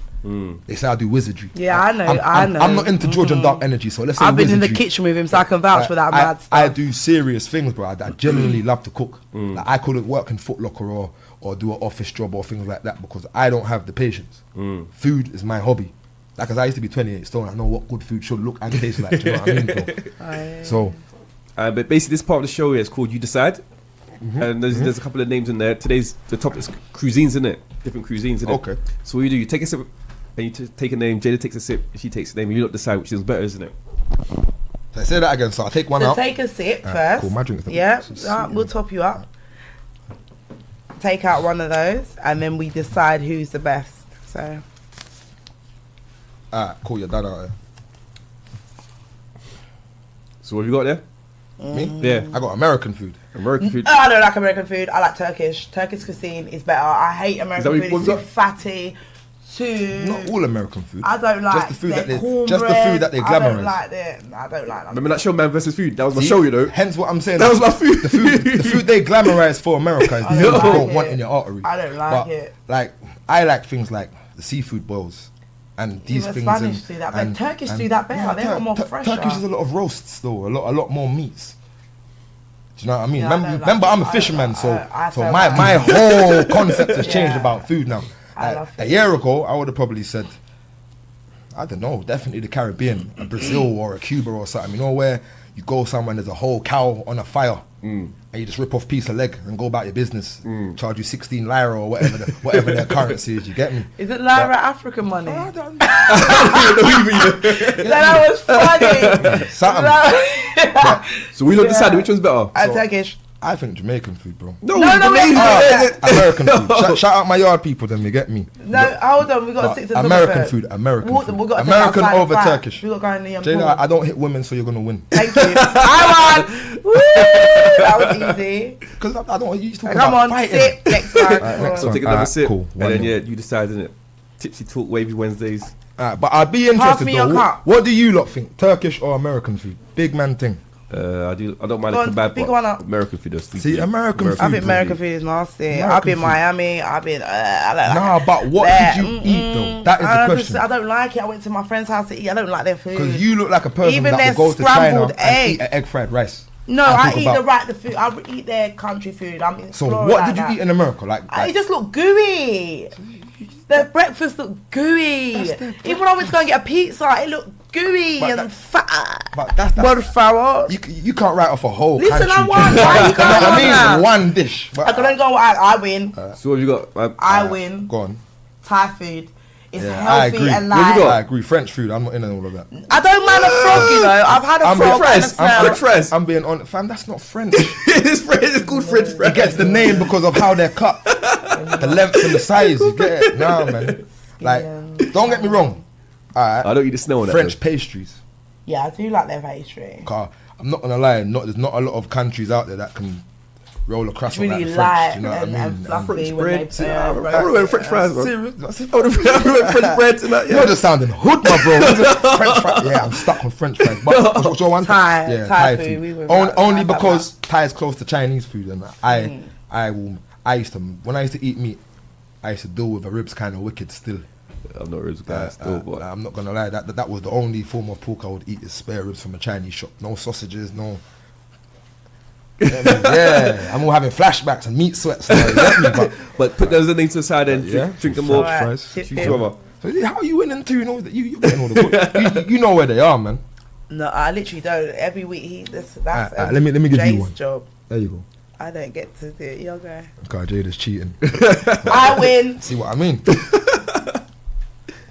They say I do wizardry.
Yeah, I know.
I'm not into George and Dark energy, so let's say
I've been in the
wizardry.
kitchen with him, so I can vouch for that mad stuff.
I do serious things, bro. I genuinely love to cook. Like, I couldn't work in Foot Locker or do an office job or things like that because I don't have the patience. Food is my hobby. Like, as I used to be 28 stone, I know what good food should look and taste like. Do you know what I mean, bro? So,
but basically, this part of the show here is called You Decide. And there's a couple of names in there. Today's the topic is cuisines, isn't it? Different cuisines, isn't it?
Okay.
So what you do, you take a sip, and you take a name. Jada takes a sip, she takes a name, and you lot decide which is better, isn't it?
let's say that again. So I'll take one
So
out.
take a sip first.
Cool, my drink's
We'll top you up. Take out one of those, and then we decide who's the best. So.
Alright, cool. You're done out there.
So what have you got there?
Me?
Yeah.
I got American food.
American food.
I don't like American food. I like Turkish. Turkish cuisine is better. I hate American
what
food.
you-
It's too fatty. Too.
Not all American food.
I don't like
Just the food
their
that they-
cornbread.
just the food that they
I don't
glamorise.
like them. I don't like them.
Remember that show, Man vs. Food? That was my
See?
show, you know.
Hence what I'm saying.
That was my food.
The food they glamorize for America is the
I
food
don't
you
like
don't
it.
want in your artery.
I don't like
But,
it.
Like, I like things like the seafood boils and these
Even
things.
Spanish do that, but Turkish do that better. They're more fresher.
Turkish is a lot of roasts though. A lot more meats. Do you know what I mean?
Yeah, I don't like
remember,
it.
I'm a
I
fisherman,
don't
so
like- I
so
don't
my
like it.
whole concept has changed
Yeah.
about food now.
I love
A
food.
year ago, I would have probably said, I don't know, definitely the Caribbean, a Brazil or a Cuba or something. You know, where you go somewhere and there's a whole cow on a fire, and you just rip off a piece of leg and go about your business. Charge you 16 lira or whatever their currency is. You get me?
Is it Lyra African money?
I don't-
That was funny.
Something.
So we look decided which one's better.
Turkish.
I think Jamaican food, bro.
No,
American food. Shout out my yard people, then you get me.
No, hold on. We got to stick to the
American food. American food.
We got
American over Turkish.
We got to go in the
Jada, I don't hit women, so you're gonna win.
Thank you. I won. Woo! That was easy.
Because I don't. You used to talk
Come
about
on,
fighting.
sip next time.
Alright,
Come
next
on.
So take
Alright,
another sip,
cool.
and then
1-0.
you decide, innit? Tipsy Talk, Wavy Wednesdays.
Alright, but I'd be
Pass
interested
me your
though.
cup.
What do you lot think? Turkish or American food? Big man thing.
I don't mind
Go
a
on,
kebab,
pick
but
one up.
American food is
See, American
I
food.
think American food is nasty.
American
I've been
food.
Miami. I've been. I don't like
Nah, but what
There.
did you eat though? That is the question.
I don't like it. I went to my friend's house to eat. I don't like their food.
Because you look like a person
Even
that
their
would go to China
scrambled
and
egg.
eat an egg fried rice.
No,
and
I
talk
eat
about-
the food. I eat their country food. I'm
So
exploring
what
like
did you
that.
eat in America?
It just looked gooey. Their breakfast looked gooey. Even when I went to go and get a pizza, it looked gooey
But
and fat.
But that's
Farrell.
you can't write off a whole
Listen,
country.
I won.
Jay.
Why you can't
I
win
mean,
that?
one dish. But
I don't go. I win.
So what have you got?
I win.
Go on.
Thai food is
Yeah, I
healthy
agree.
and
What have
light.
you got?
I agree. French food. I'm not in all of that.
I don't mind a frog, you know. I've had a
I'm
frog
being
and a
French.
snail.
French.
I'm being on. Fam, that's not French.
It's called French fries.
It gets the name because of how they're cut, the length and the size. You get it? Nah, man. Like, don't get me wrong. Alright.
I don't eat the snow on that.
French pastries.
Yeah, I do like their pastry.
I'm not gonna lie. There's not a lot of countries out there that can roll a croissant
Really
like the
light
French. You know what I mean?
and fluffy
French
when
bread.
they
I would have went French fries, bro.
Serious?
I would have went French bread tonight.
You're just sounding hood, my bro. French fries. Yeah, I'm stuck with French fries. But what's your one?
Thai
Thai
food.
food.
We were
Only
like
because Thai is close to Chinese food, and I used to, when I used to eat meat, I used to deal with the ribs kind of wicked still.
I'm not ribs guy still, but
I'm not gonna lie. That was the only form of pork I would eat is spare ribs from a Chinese shop. No sausages, no. Yeah, I'm all having flashbacks and meat sweats now. You get me?
But put those things to the side and
Yeah.
drink them more.
Alright,
fries.
tip
Choose
him.
brother.
So how you winning too? You know that you're getting all the good. you know where they are, man.
No, I literally don't. Every week that's
Let me give
Jay's
you one.
job.
There you go.
I don't get to do it. You'll go.
God, Jada's cheating.
I win.
See what I mean?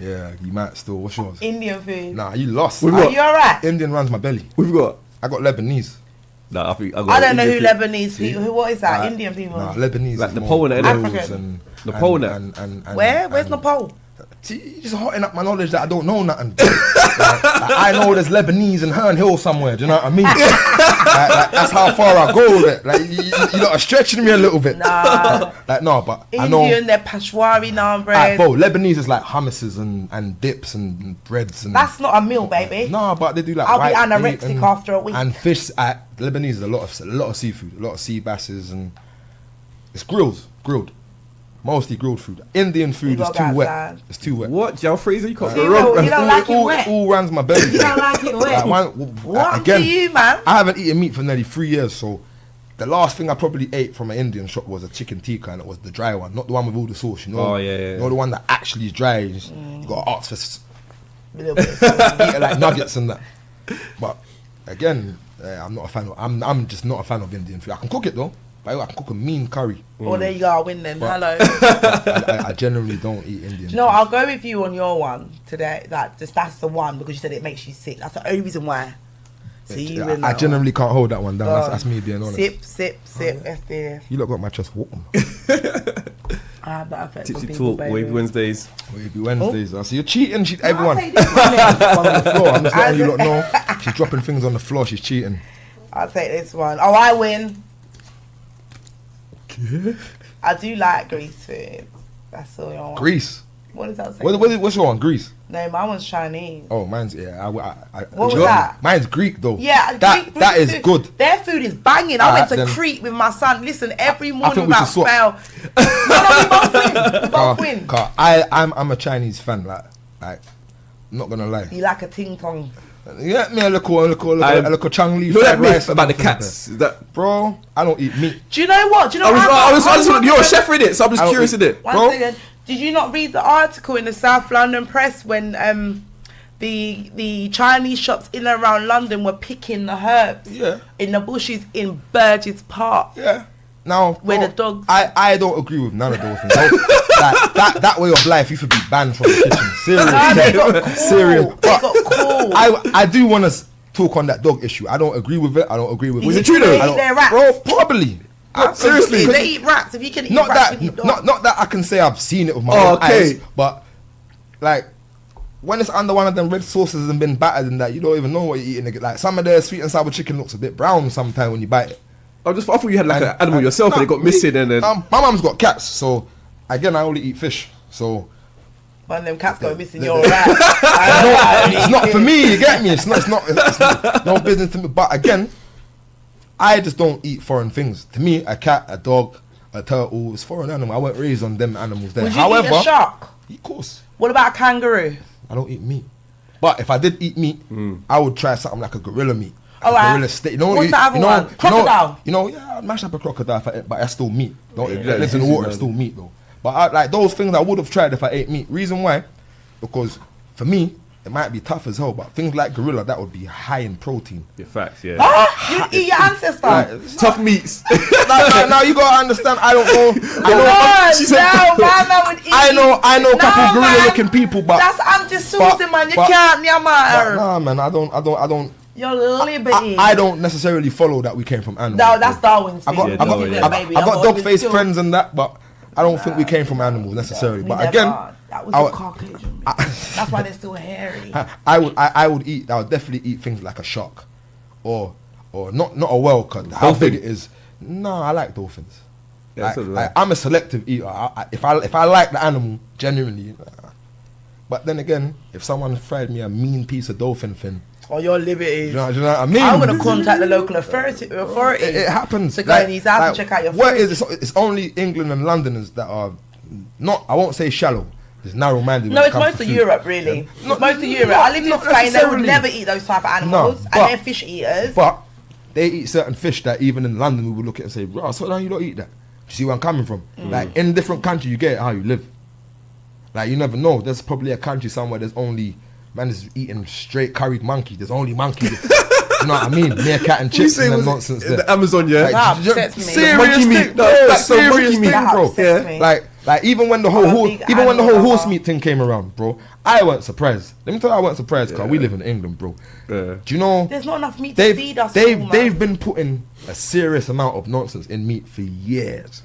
Yeah, you might still. What's yours?
Indian food.
Nah, you lost.
We've
Are
got-
you alright?
Indian runs my belly.
We've got.
I got Lebanese.
Nah, I think
I don't know who
Indian food.
Lebanese people. Who? What is that? Indian people.
Nah, Lebanese.
Like
is
Nepal
more
and
rolls
African.
Nepal
and
Where? Where's
and-
Nepal?
See, you're just hotting up my knowledge that I don't know nothing. like, I know there's Lebanese in Herne Hill somewhere. Do you know what I mean? like, that's how far I go with it. Like you lot are stretching me a little bit.
Nah.
Like no, but I know.
Indian, they're Peshwari naan bread.
Bro, Lebanese is like hummuses and dips and breads and.
That's not a meal, baby.
No, but they do like.
I'll be
white
anorexic
meat
after a week.
And fish. Lebanese is a lot of seafood, a lot of sea basses, and it's grilled. Mostly grilled food. Indian food
You
is
got
too
that
wet.
side.
It's too wet.
What? Jal Freezer? You can't
So
go
you
wrong.
don't- you don't like it wet?
All runs my belly.
You don't like it wet? What
Again,
to you, man?
I haven't eaten meat for nearly 3 years, so the last thing I probably ate from an Indian shop was a chicken tikka, and it was the dry one, not the one with all the sauce. You know?
Oh, yeah.
You know the one that actually is dry. You got to ask for
A little bit.
eat it like nuggets and that. But again, I'm not a fan. I'm just not a fan of Indian food. I can cook it though. I can cook a mean curry.
Well, there you go. I win then.
But-
Hello.
I generally don't eat Indian.
No,
food.
I'll go with you on your one today. That's the one because you said it makes you sick. That's the only reason why. So you win
I
that
generally can't hold that one down.
one.
That's me being honest.
Sip. Let's do this.
You lot got my chest warm.
I have that effect on
Tipsy
people,
Talk,
baby.
Wavy Wednesdays.
Maybe Wednesdays. So you're cheating. Everyone.
I'll take this one then.
One on the floor. I'm just letting you lot know. She's dropping things on the floor. She's cheating.
I'll take this one. Oh, I win. I do like Greece food. That's all your one.
Greece.
What does that say?
What's your one? Greece.
No, my one's Chinese.
Oh, mine's What
was that?
Mine's Greek though.
Yeah,
that
Greek
is
food.
good.
Their food is banging. I went to
then-
Crete with my son. Listen, every morning
think we
without
should swap.
fail. No, we both win. We both win.
I'm a Chinese fan. Like, I'm not gonna lie.
You like a ting tong.
You get me a little Chang Li
You know that
fried rice
myth about the
and everything.
cats? Is that
Bro, I don't eat meat.
Do you know what? Do you know
I was
what?
you're a chef in it, so I'm just
I don't
curious
eat-
in it.
One
bro.
second. Did you not read the article in the South London Press when the Chinese shops in and around London were picking the herbs
Yeah.
in the bushes in Burgess Park?
Yeah. Now,
Where
bro,
the dogs-
I don't agree with none of those things. That way of life, you should be banned from the kitchen. Serious.
No, they got cool.
Serious.
They got cool.
I do want to talk on that dog issue. I don't agree with it. I don't agree with
Is
it.
it true though?
I
They
don't-
eat their rats?
Bro, probably. Seriously.
They eat rats. If you can eat
Not
rats,
that,
you can eat dogs.
not that I can say I've seen it with my
Oh,
own
okay.
eyes, but like when it's under one of them red sauces and been battered and that, you don't even know what you're eating. Like some of their sweet and sour chicken looks a bit brown sometimes when you bite it.
I thought you had like an animal yourself and it got
me-
missing and then.
my mum's got cats, so again I only eat fish. So
One of them cats go missing
the-
your
the-
rat.
it's not for me. You get me? It's not no business to me. But again, I just don't eat foreign things. To me, a cat, a dog, a turtle, it's foreign animal. I weren't raised on them animals there.
Would you
However,
eat a shark?
of course,
What about a kangaroo?
I don't eat meat. But if I did eat meat, I would try something like a gorilla meat.
All
A
right.
gorilla steak.
What's the other one? Crocodile?
Yeah, I'd mash up a crocodile, but that's still meat. Don't it
Yeah,
lives in the water, it's still meat though. But like those things I would have tried if I ate meat. Reason why? Because for me, it might be tough as hell, but things like gorilla, that would be high in protein.
Yeah, facts, yeah.
Huh? You eat your ancestor?
Like,
Tough meats.
now you gotta understand. I don't know. I know a couple gorilla looking people, but
that's I'm just
but-
Susan, man. You
but-
can't near
but
my
nah, man. I don't
Your liberty.
I don't necessarily follow that we came from animals.
No, that's Darwin's
I
thing.
got dog face friends and that, but I don't think we came from animals necessarily. But again,
that was a Caucasian. That's why they're still hairy.
I would definitely eat things like a shark, or not a whale, cause how big it is. No, I like dolphins. Yeah, I'm a selective eater. If I like the animal genuinely, but then again, if someone fried me a mean piece of dolphin fin.
Or your liberty.
Do you know what I mean?
I'm gonna contact the local authority.
It happens.
To go in his house and check out your food.
What is it? It's only England and Londoners that are not. I won't say shallow. It's narrow-minded.
No, it's most of Europe, really. It's most of Europe. I lived in Spain. They would never eat those type of animals, and they're fish eaters.
But they eat certain fish that even in London we would look at and say, "Bro, so you don't eat that." Do you see where I'm coming from? Like in different countries, you get it how you live. Like you never know. There's probably a country somewhere there's only man is eating straight curried monkey. There's only monkey. You know what I mean? Meerkat and chips and them nonsense there.
The Amazon, yeah.
That upsets me.
Serious thing, bro. Like even when the whole horse meat thing came around, bro, I weren't surprised. Let me tell you, I weren't surprised because we live in England, bro. Do you know?
There's not enough meat to feed us.
They've been putting a serious amount of nonsense in meat for years,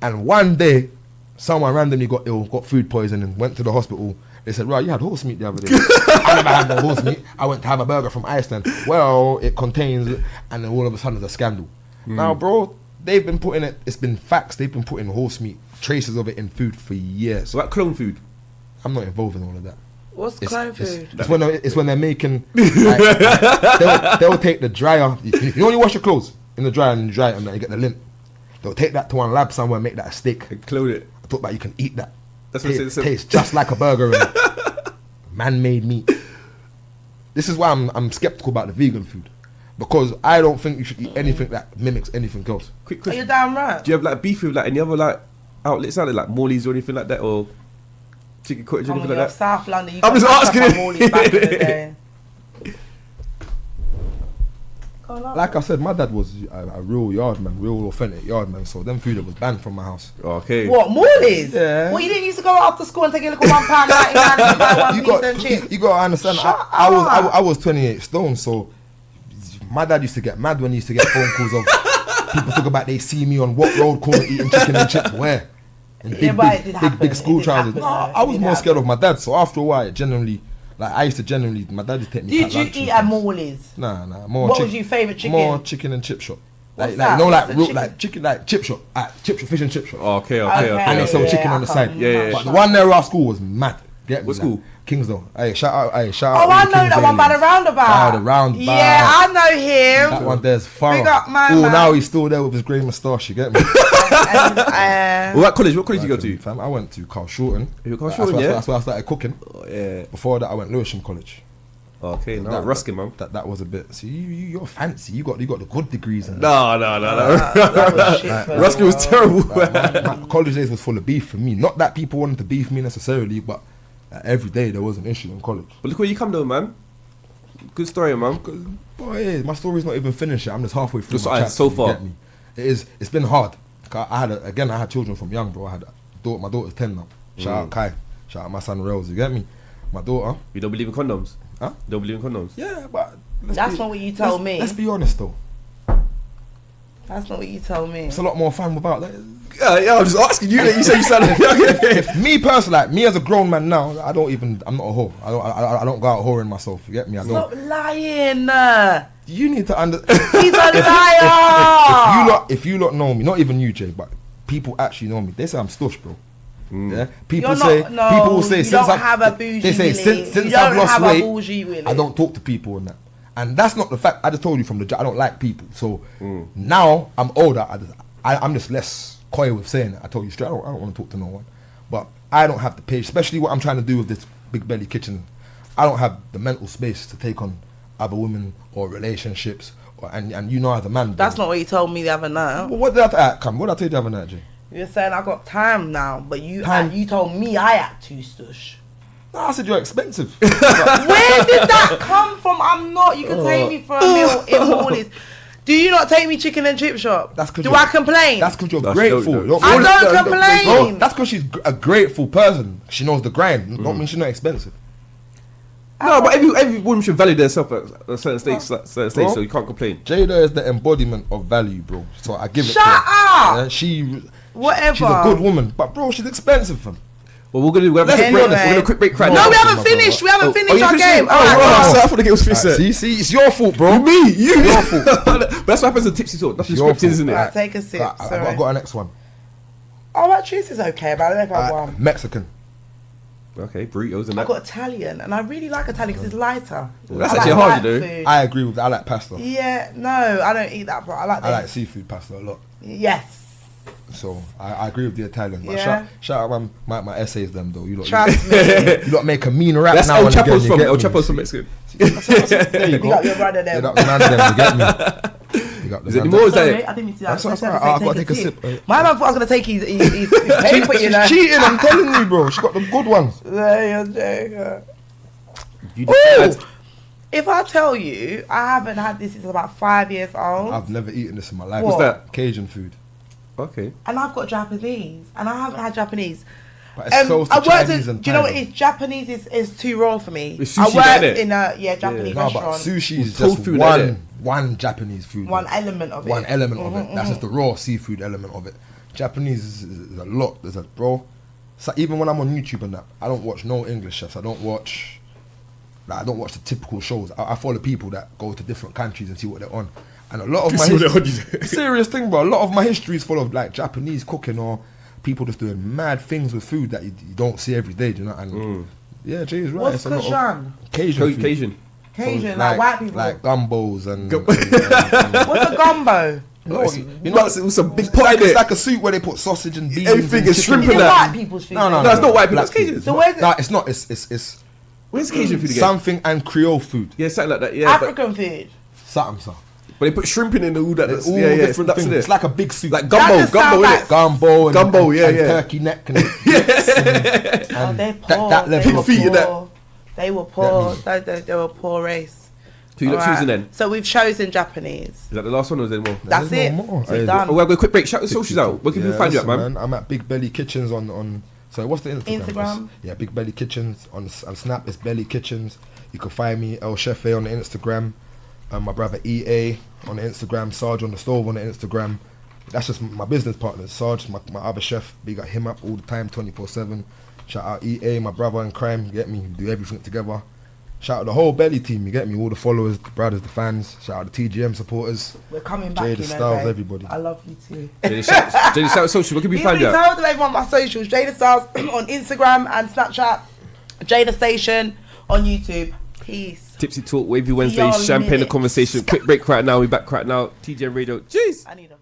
and one day, someone randomly got ill, got food poisoning, went to the hospital. They said, right, you had horse meat the other day. I never had no horse meat. I went to have a burger from Iceland. Well, it contains it. And then all of a sudden there's a scandal. Now, bro, they've been putting it, it's been facts. They've been putting horse meat, traces of it in food for years.
What clone food?
I'm not involved in all of that.
What's clone food?
It's when they're making, they'll take the dryer. You know when you wash your clothes in the dryer and you dry it and then you get the lint. They'll take that to one lab somewhere and make that a steak.
And clone it.
I thought about you can eat that.
That's what it
tastes just like a burger. Man-made meat. This is why I'm skeptical about the vegan food, because I don't think you should eat anything that mimics anything else.
Quick question.
Are you damn right?
Do you have like beef with like any other like outlets out there, like Morley's or anything like that, or chicken cottage or anything like that?
South London. You
I'm just asking.
Morley's back in the day.
Like I said, my dad was a real yard man, real authentic yard man. So them food was banned from my house.
Okay.
What, Morley's?
Yeah.
Well, you didn't used to go after school and take a little £1.99 and buy one piece and chips.
You got to understand. I was 28 stone, so my dad used to get mad when he used to get phone calls of people talk about they see me on what road corner eating chicken and chips where. In big school trousers. No, I was more scared of my dad. So after a while, it generally. Like I used to generally, my dad used to take me.
Did you eat at Morley's?
Nah, more.
What was your favourite chicken?
More chicken and chip shop. Like chicken, like chip shop, fish and chip shop.
Oh, okay.
And they sell chicken on the side.
Yeah.
But the one there at our school was mad. Get me?
What school?
Kingsdale. Hey, shout out.
Oh, I know that one by the roundabout.
The roundabout.
Yeah, I know him.
That one there's far.
Big up, man.
Oh, now he's still there with his grey moustache. You get me?
What college you go to?
Fam, I went to Carl Shorten.
You Carl Shorten, yeah?
That's where I started cooking.
Oh, yeah.
Before that, I went Lewisham College.
Okay, no, Ruskin, man.
That was a bit. See, you're fancy. You got the good degrees. And
no. Ruskin was terrible.
My college days was full of beef for me. Not that people wanted to beef me necessarily, but every day there was an issue in college.
But look where you come though, man. Good story, man.
Boy, my story's not even finished yet. I'm just halfway through.
So far,
get me? It's been hard. I had children from young, bro. My daughter's 10 now. Shout out Kai. Shout out my son Rails. You get me? My daughter.
You don't believe in condoms?
Huh?
Don't believe in condoms?
Yeah, but
that's not what you told me.
Let's be honest though.
That's not what you told me.
It's a lot more fun without that.
Yeah, I'm just asking you that. You said you sounded.
If me personally, like me as a grown man now, I'm not a whore. I don't go out whoring myself. You get me? I don't.
Stop lying.
You need to understand.
He's a liar.
If you lot know me, not even you, Jay, but people actually know me. They say I'm stush, bro. Yeah, people will say since I've lost weight, I don't talk to people and that. And that's not the fact. I just told you from the I don't like people. So now I'm older. I'm just less coy with saying it. I told you straight. I don't want to talk to no one. But I don't have the patience, especially what I'm trying to do with this big belly kitchen. I don't have the mental space to take on other women or relationships. And you know, as a man,
that's not what you told me the other night.
Well, what did I tell you the other night, Jay?
You're saying I got time now, but you told me I act too stush.
No, I said you're expensive.
Where did that come from? I'm not. You can take me for a meal in Morley's. Do you not take me chicken and chip shop? Do I complain?
That's because you're grateful.
I don't complain.
That's because she's a grateful person. She knows the grind. Don't mean she's not expensive.
No, but every woman should value themselves at a certain stage, so you can't complain.
Jada is the embodiment of value, bro. So I give it to her.
Shut up!
Yeah, she's
Whatever.
a good woman, but bro, she's expensive, fam.
Well, we're gonna have a quick break right
No,
now.
we haven't finished. We haven't finished our game.
Oh, I thought the game was finished.
See, it's your fault, bro.
You.
Your fault.
But that's what happens in Tipsy Talk. That's
It's
the
your
script,
fault.
isn't it?
Right, take a sip.
I got a next one.
Oh, that cheese is okay, but I don't know if I won.
Mexican.
Okay, burritos and
I
that.
got Italian, and I really like Italian because it's lighter.
Well, that's
I
actually
like
hard, you
light
know.
food.
I agree with that. I like pasta.
Yeah, no, I don't eat that, but I like
I like
this.
seafood pasta a lot.
Yes.
So I agree with the Italian. But
Yeah.
shout out my essays, them though. You lot,
Trust me.
you lot make a mean rap
That's
now
El
and again.
Chapo's
You
from
get
El
me?
Chapo's from Mexican.
There you
You got
go.
your brother
Yeah,
there.
that was man them. You get me? You got the
Is it
man
any more? Is
Sorry,
that
I didn't mean to do
That's
that.
alright. I gotta take a sip.
My man thought I was going to take his paper, you know.
She's cheating. I'm telling you, bro. She got the good ones.
There you go.
you
Ooh,
decide?
if I tell you, I haven't had this since about 5 years old.
I've never eaten this in my life.
What?
What's that?
Cajun food.
Okay.
And I've got Japanese, and I haven't had Japanese.
But it's close to
I worked
Chinese
in,
and
do you know what
Thai.
it is? Japanese is too raw for me.
It's
I
sushi,
worked
innit?
in a Japanese
No, but
restaurant.
sushi is
Tofu,
just
innit?
one Japanese food.
One element of it.
One element of it. That's just the raw seafood element of it. Japanese is a lot. There's a bro. So even when I'm on YouTube and that, I don't watch no English chefs. I don't watch the typical shows. I follow people that go to different countries and see what they're on. And a lot of my serious thing, bro. A lot of my history is full of like Japanese cooking or people just doing mad things with food that you don't see every day. Do you know? And yeah, Jay is right.
What's
It's a lot of
Cajun?
Cajun food.
Cajun.
Cajun, like white people.
like gumbos and
What's a gumbo?
you know,
It was a big
it's like,
pot in
it's
it.
like a soup where they put sausage and beans.
Everything
and
is
chicken.
shrimp
Is
in
it
that.
white people's food?
No,
No, it's not white people.
black
It's Cajun.
food.
So where's it?
No, it's not. It's
Where's Cajun food again?
something and Creole food.
Yeah, something like that. Yeah, but
African food.
Something, sir.
they put shrimp in all that.
All
Yeah, it's
different
nuts
things.
in
It's
it.
like a big soup.
Like
That
gumbo,
just sounds like-
gumbo and,
Gumbo,
and,
yeah,
and
yeah.
turkey neck and,
Oh, they're poor.
that level
they
of
were
feet in that.
poor. They were poor. They were a poor race.
So you're not
Alright.
choosing then?
So we've chosen Japanese.
Is that the last one or is there more?
That's
There's
it.
no more.
It's
Hey,
done.
Oh, we'll go quick break. Shout the socials out. Where can we find you at,
listen,
man?
I'm at Big Belly Kitchens on. So what's the Instagram?
Instagram.
Yeah, Big Belly Kitchens on Snap. It's Belly Kitchens. You can find me El Chefe on the Instagram. My brother EA on the Instagram. Sarge on the stove on the Instagram. That's just my business partners. Sarge, my other chef. We got him up all the time, 24/7. Shout out EA, my brother in crime. You get me? We do everything together. Shout out the whole Belly team. You get me? All the followers, the brothers, the fans. Shout out the TGM supporters.
We're coming back,
Jada
you know,
Styles,
babe.
everybody.
I love you too.
Jada, shout out social. Where can we
You
find
can
you at?
tell them everyone my socials. Jada Styles on Instagram and Snapchat. Jada Station on YouTube. Peace.
Tipsy Talk, Wavy Wednesdays,
Your
Champagne the
minutes.
Conversation. Quick break right now. We're back right now. TGM Radio. Jeez.
I need them.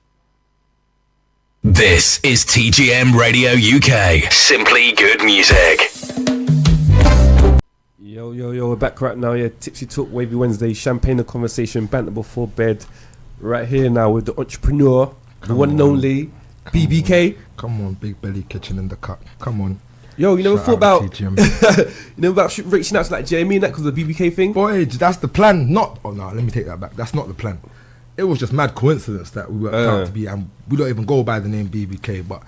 This is TGM Radio UK. Simply good music.
Yo, we're back right now. Yeah, Tipsy Talk, Wavy Wednesday, Champagne the Conversation, banter before bed. Right here now with the entrepreneur, the one and only BBK.
Come on, Big Belly Kitchen in the cut. Come on.
Yo, you never
Shout
thought
out
about
to TGM.
you never about reaching out to like Jamie and that because of the BBK thing?
Boy, that's the plan. Not. Oh no, let me take that back. That's not the plan. It was just mad coincidence that we worked out to be, and we don't even go by the name BBK. But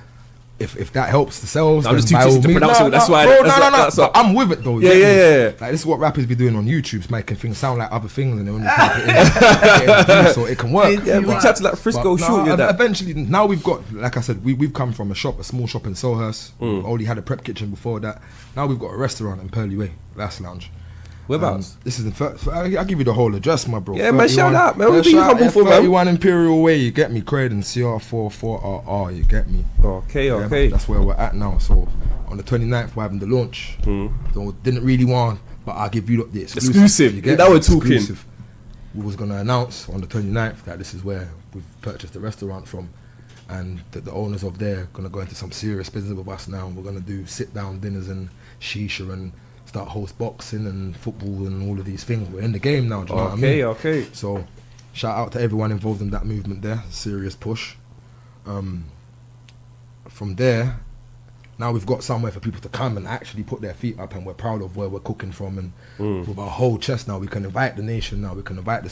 if that helps the sales,
I'm
then
just too
by
tipsy
all
to
means-
pronounce it, that's why-
Bro,
that's
no.
what-
But I'm with it though. you
Yeah,
get me?
yeah.
Like this is what rappers be doing on YouTube, it's making things sound like other things, and then when you type it in, getting views, so it can work.
Yeah, reach out to like Frisco,
But
shoot you that.
eventually, now we've got, like I said, we've come from a small shop in Sohurst. Only had a prep kitchen before that. Now we've got a restaurant in Pearly Way, Lass Lounge.
Whereabouts?
This is the first. I'll give you the whole address, my bro.
Yeah, man, shout out, man. We'll
Yeah,
be
shout
humble
out
for, man.
31 Imperial Way, you get me? Croydon, CR44RR, you get me?
Okay.
Yeah, man, that's where we're at now. So on the 29th, we're having the launch. So didn't really want, but I'll give you the exclusive. You get
Now
me?
we're talking.
Exclusive. We was gonna announce on the 29th that this is where we've purchased the restaurant from, and that the owners of there gonna go into some serious business with us now. We're gonna do sit down dinners and shisha and start host boxing and football and all of these things. We're in the game now. Do you know what I mean?
Okay.
So shout out to everyone involved in that movement there. Serious push. From there, now we've got somewhere for people to come and actually put their feet up, and we're proud of where we're cooking from, and with our whole chest now we can invite the nation. Now we can invite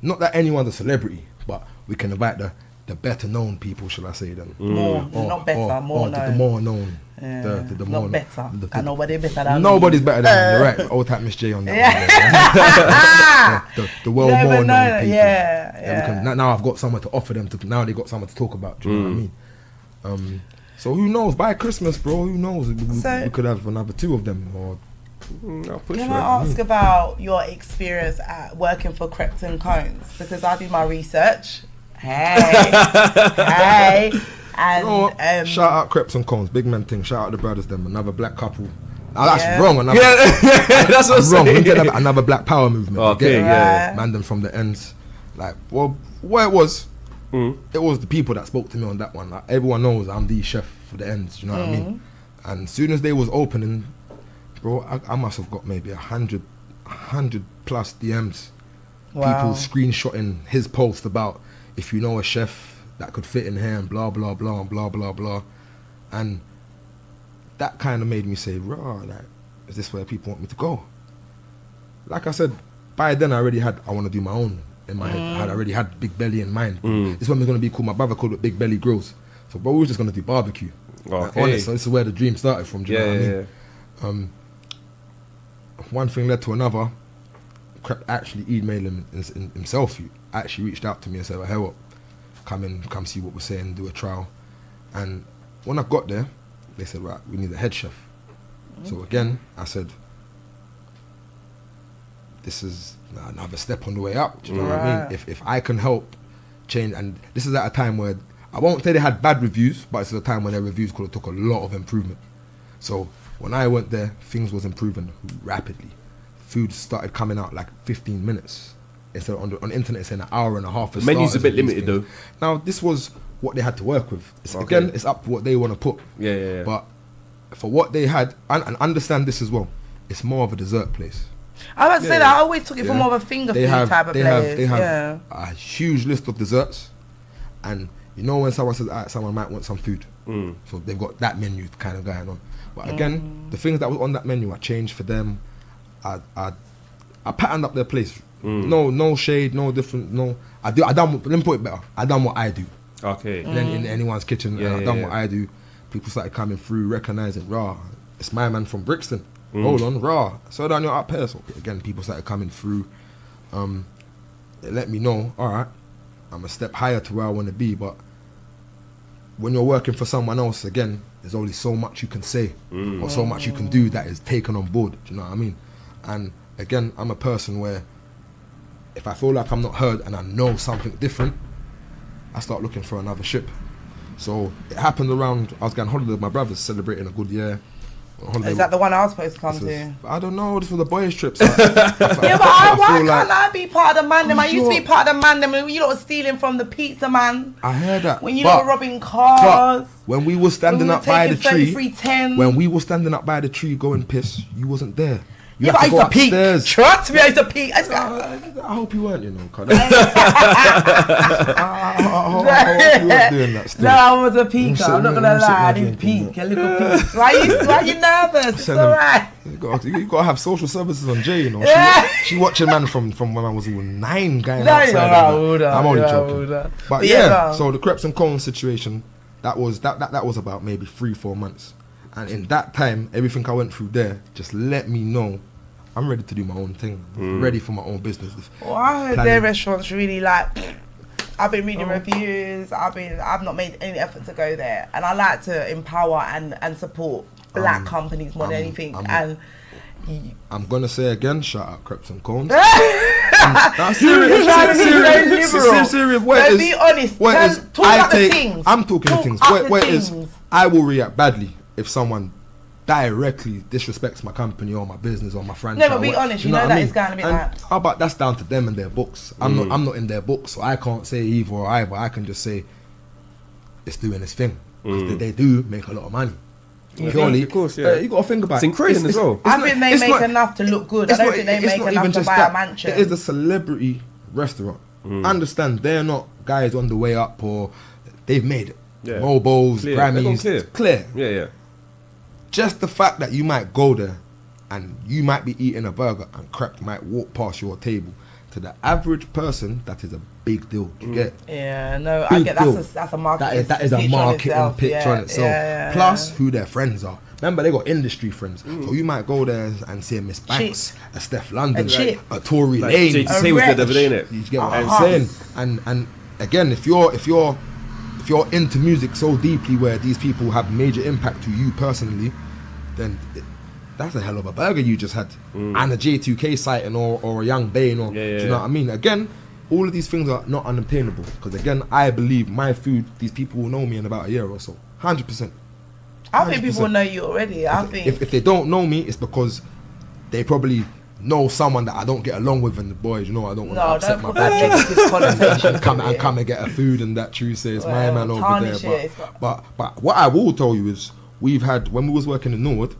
not that anyone's a celebrity, but we can invite the better known people, shall I say them?
More, not better, more
the
known.
more known The
not
more,
better.
the-
Nobody better than
Nobody's
me.
better than me. You're right. Old type Miss J on that. One, the well
Never
more known
know.
people.
Yeah.
Because now I've got someone to offer them to. Now they got someone to talk about. Do you know what I mean? So who knows? By Christmas, bro. Who knows? We could have another 2 of them. Or
can I ask about your experience at working for Crepes and Cones? Because I did my research. Hey. And
shout out Crepes and Cones, big man thing. Shout out the brothers, them. Another black couple. Now that's wrong. That's what I'm saying. Another black power movement.
Okay,
man, them from the ends. Like, well, what it was the people that spoke to me on that one. Like, everyone knows I'm the chef for the ends. You know what I mean? And as soon as they was opening, bro, I must have got maybe 100 plus DMs.
Wow.
People screenshotting his post about if you know a chef that could fit in here and blah blah blah and blah blah blah, and that kind of made me say, "Raw, like, is this where people want me to go?" Like I said, by then I want to do my own in my head. I already had Big Belly in mind. This one was gonna be called. My brother called it Big Belly Grills. So, bro, we were just gonna do barbecue. Like, honest, so this is where the dream started from. Do you know what I mean? One thing led to another. Crep actually emailed him himself. He actually reached out to me and said, well, "Hey, what? Come see what we're saying, do a trial." And when I got there, they said, right, we need a head chef. So again, I said, this is another step on the way up. Do you know what I mean? If I can help change, and this is at a time where, I won't say they had bad reviews, but it's a time when their reviews could have took a lot of improvement. So when I went there, things was improving rapidly. Food started coming out like 15 minutes. Instead on the internet, it's an hour and a half.
The menu's a bit limited though.
Now this was what they had to work with. Again, it's up to what they want to put.
Yeah.
But for what they had, and understand this as well, it's more of a dessert place.
I was about to say that I always took it for more of a finger food type of place.
They have a huge list of desserts, and you know when someone says, "Alright, someone might want some food," so they've got that menu kind of going on. But again, the things that was on that menu, I changed for them. I patterned up their place. No shade, no different. No, let me put it better. I done what I do.
Okay.
Then in anyone's kitchen, I done what I do. People started coming through, recognizing, raw, it's my man from Brixton. Hold on, raw. So down your up here. So again, people started coming through. It let me know, all right, I'm a step higher to where I want to be. But when you're working for someone else, again, there's only so much you can say or so much you can do that is taken on board. Do you know what I mean? And again, I'm a person where if I feel like I'm not heard and I know something different, I start looking for another ship. So it happened around, I was going on holiday with my brothers, celebrating a good year.
Is that the one I was supposed to come to?
I don't know, this was a boys' trip. So why
can't I be part of the man them? I used to be part of the man them when you lot were stealing from the pizza man.
I heard that.
When you lot were robbing cars.
When we were standing up by the tree,
3310.
when we were standing up by the tree going piss, you wasn't there. You
but I used to peek. Trust me, I used to peek. I
hope you weren't, you know. I hope you weren't doing that still.
No, I was a peeker. I'm not gonna lie, I didn't peek. A little peek. Why you nervous? It's alright.
You gotta have social services on Jay, you know. She watching man from when I was 9 going outside. I'm only joking. But yeah, so the Crepes and Cones situation, that was about maybe 3-4 months. And in that time, everything I went through there just let me know I'm ready to do my own thing. Ready for my own business.
Well, I heard their restaurants really like. I've been reading reviews. I've not made any effort to go there, and I like to empower and support black companies more than anything.
I'm gonna say again, shout out Crepes and Cones.
Serious.
Be
honest. Talk about the things.
I'm talking the things. Where it is, I will react badly if someone directly disrespects my company or my business or my franchise.
No, but be honest, you know that it's going to be like.
How about that's down to them and their books? I'm not in their books, so I can't say either or either. I can just say it's doing its thing. They do make a lot of money. Purely, of course, you got to think about
it. It's incredible as well.
I think they make enough to look good. I don't think they make enough to buy a mansion.
It is a celebrity restaurant. Understand, they're not guys on the way up or they've made it. Mobos, Grammys, clear.
Yeah.
Just the fact that you might go there and you might be eating a burger and Crep might walk past your table to the average person, that is a big deal. Do you get?
Yeah, no,
Big
I get
deal.
that's a marketing.
That is a marketing pitch on itself.
Yeah,
Plus, who their friends are. Remember, they got industry friends, so you might go there and see a Miss Banks, a Steph London, a Tory Lane.
JT was there the other day, innit?
You get what I'm saying? And again, if you're into music so deeply, where these people have major impact to you personally, then that's a hell of a burger you just had, and a J2K sighting or a Young Bane, or do you know what I mean? Again, all of these things are not unobtainable, because again, I believe my food, these people will know me in about a year or so, 100%.
I think people know you already.
If they don't know me, it's because they probably know someone that I don't get along with, and the boys, you know, I don't want to upset my bad and come and get a food, and that true says my man over there. But what I will tell you is, we've had, when we was working in Norwood,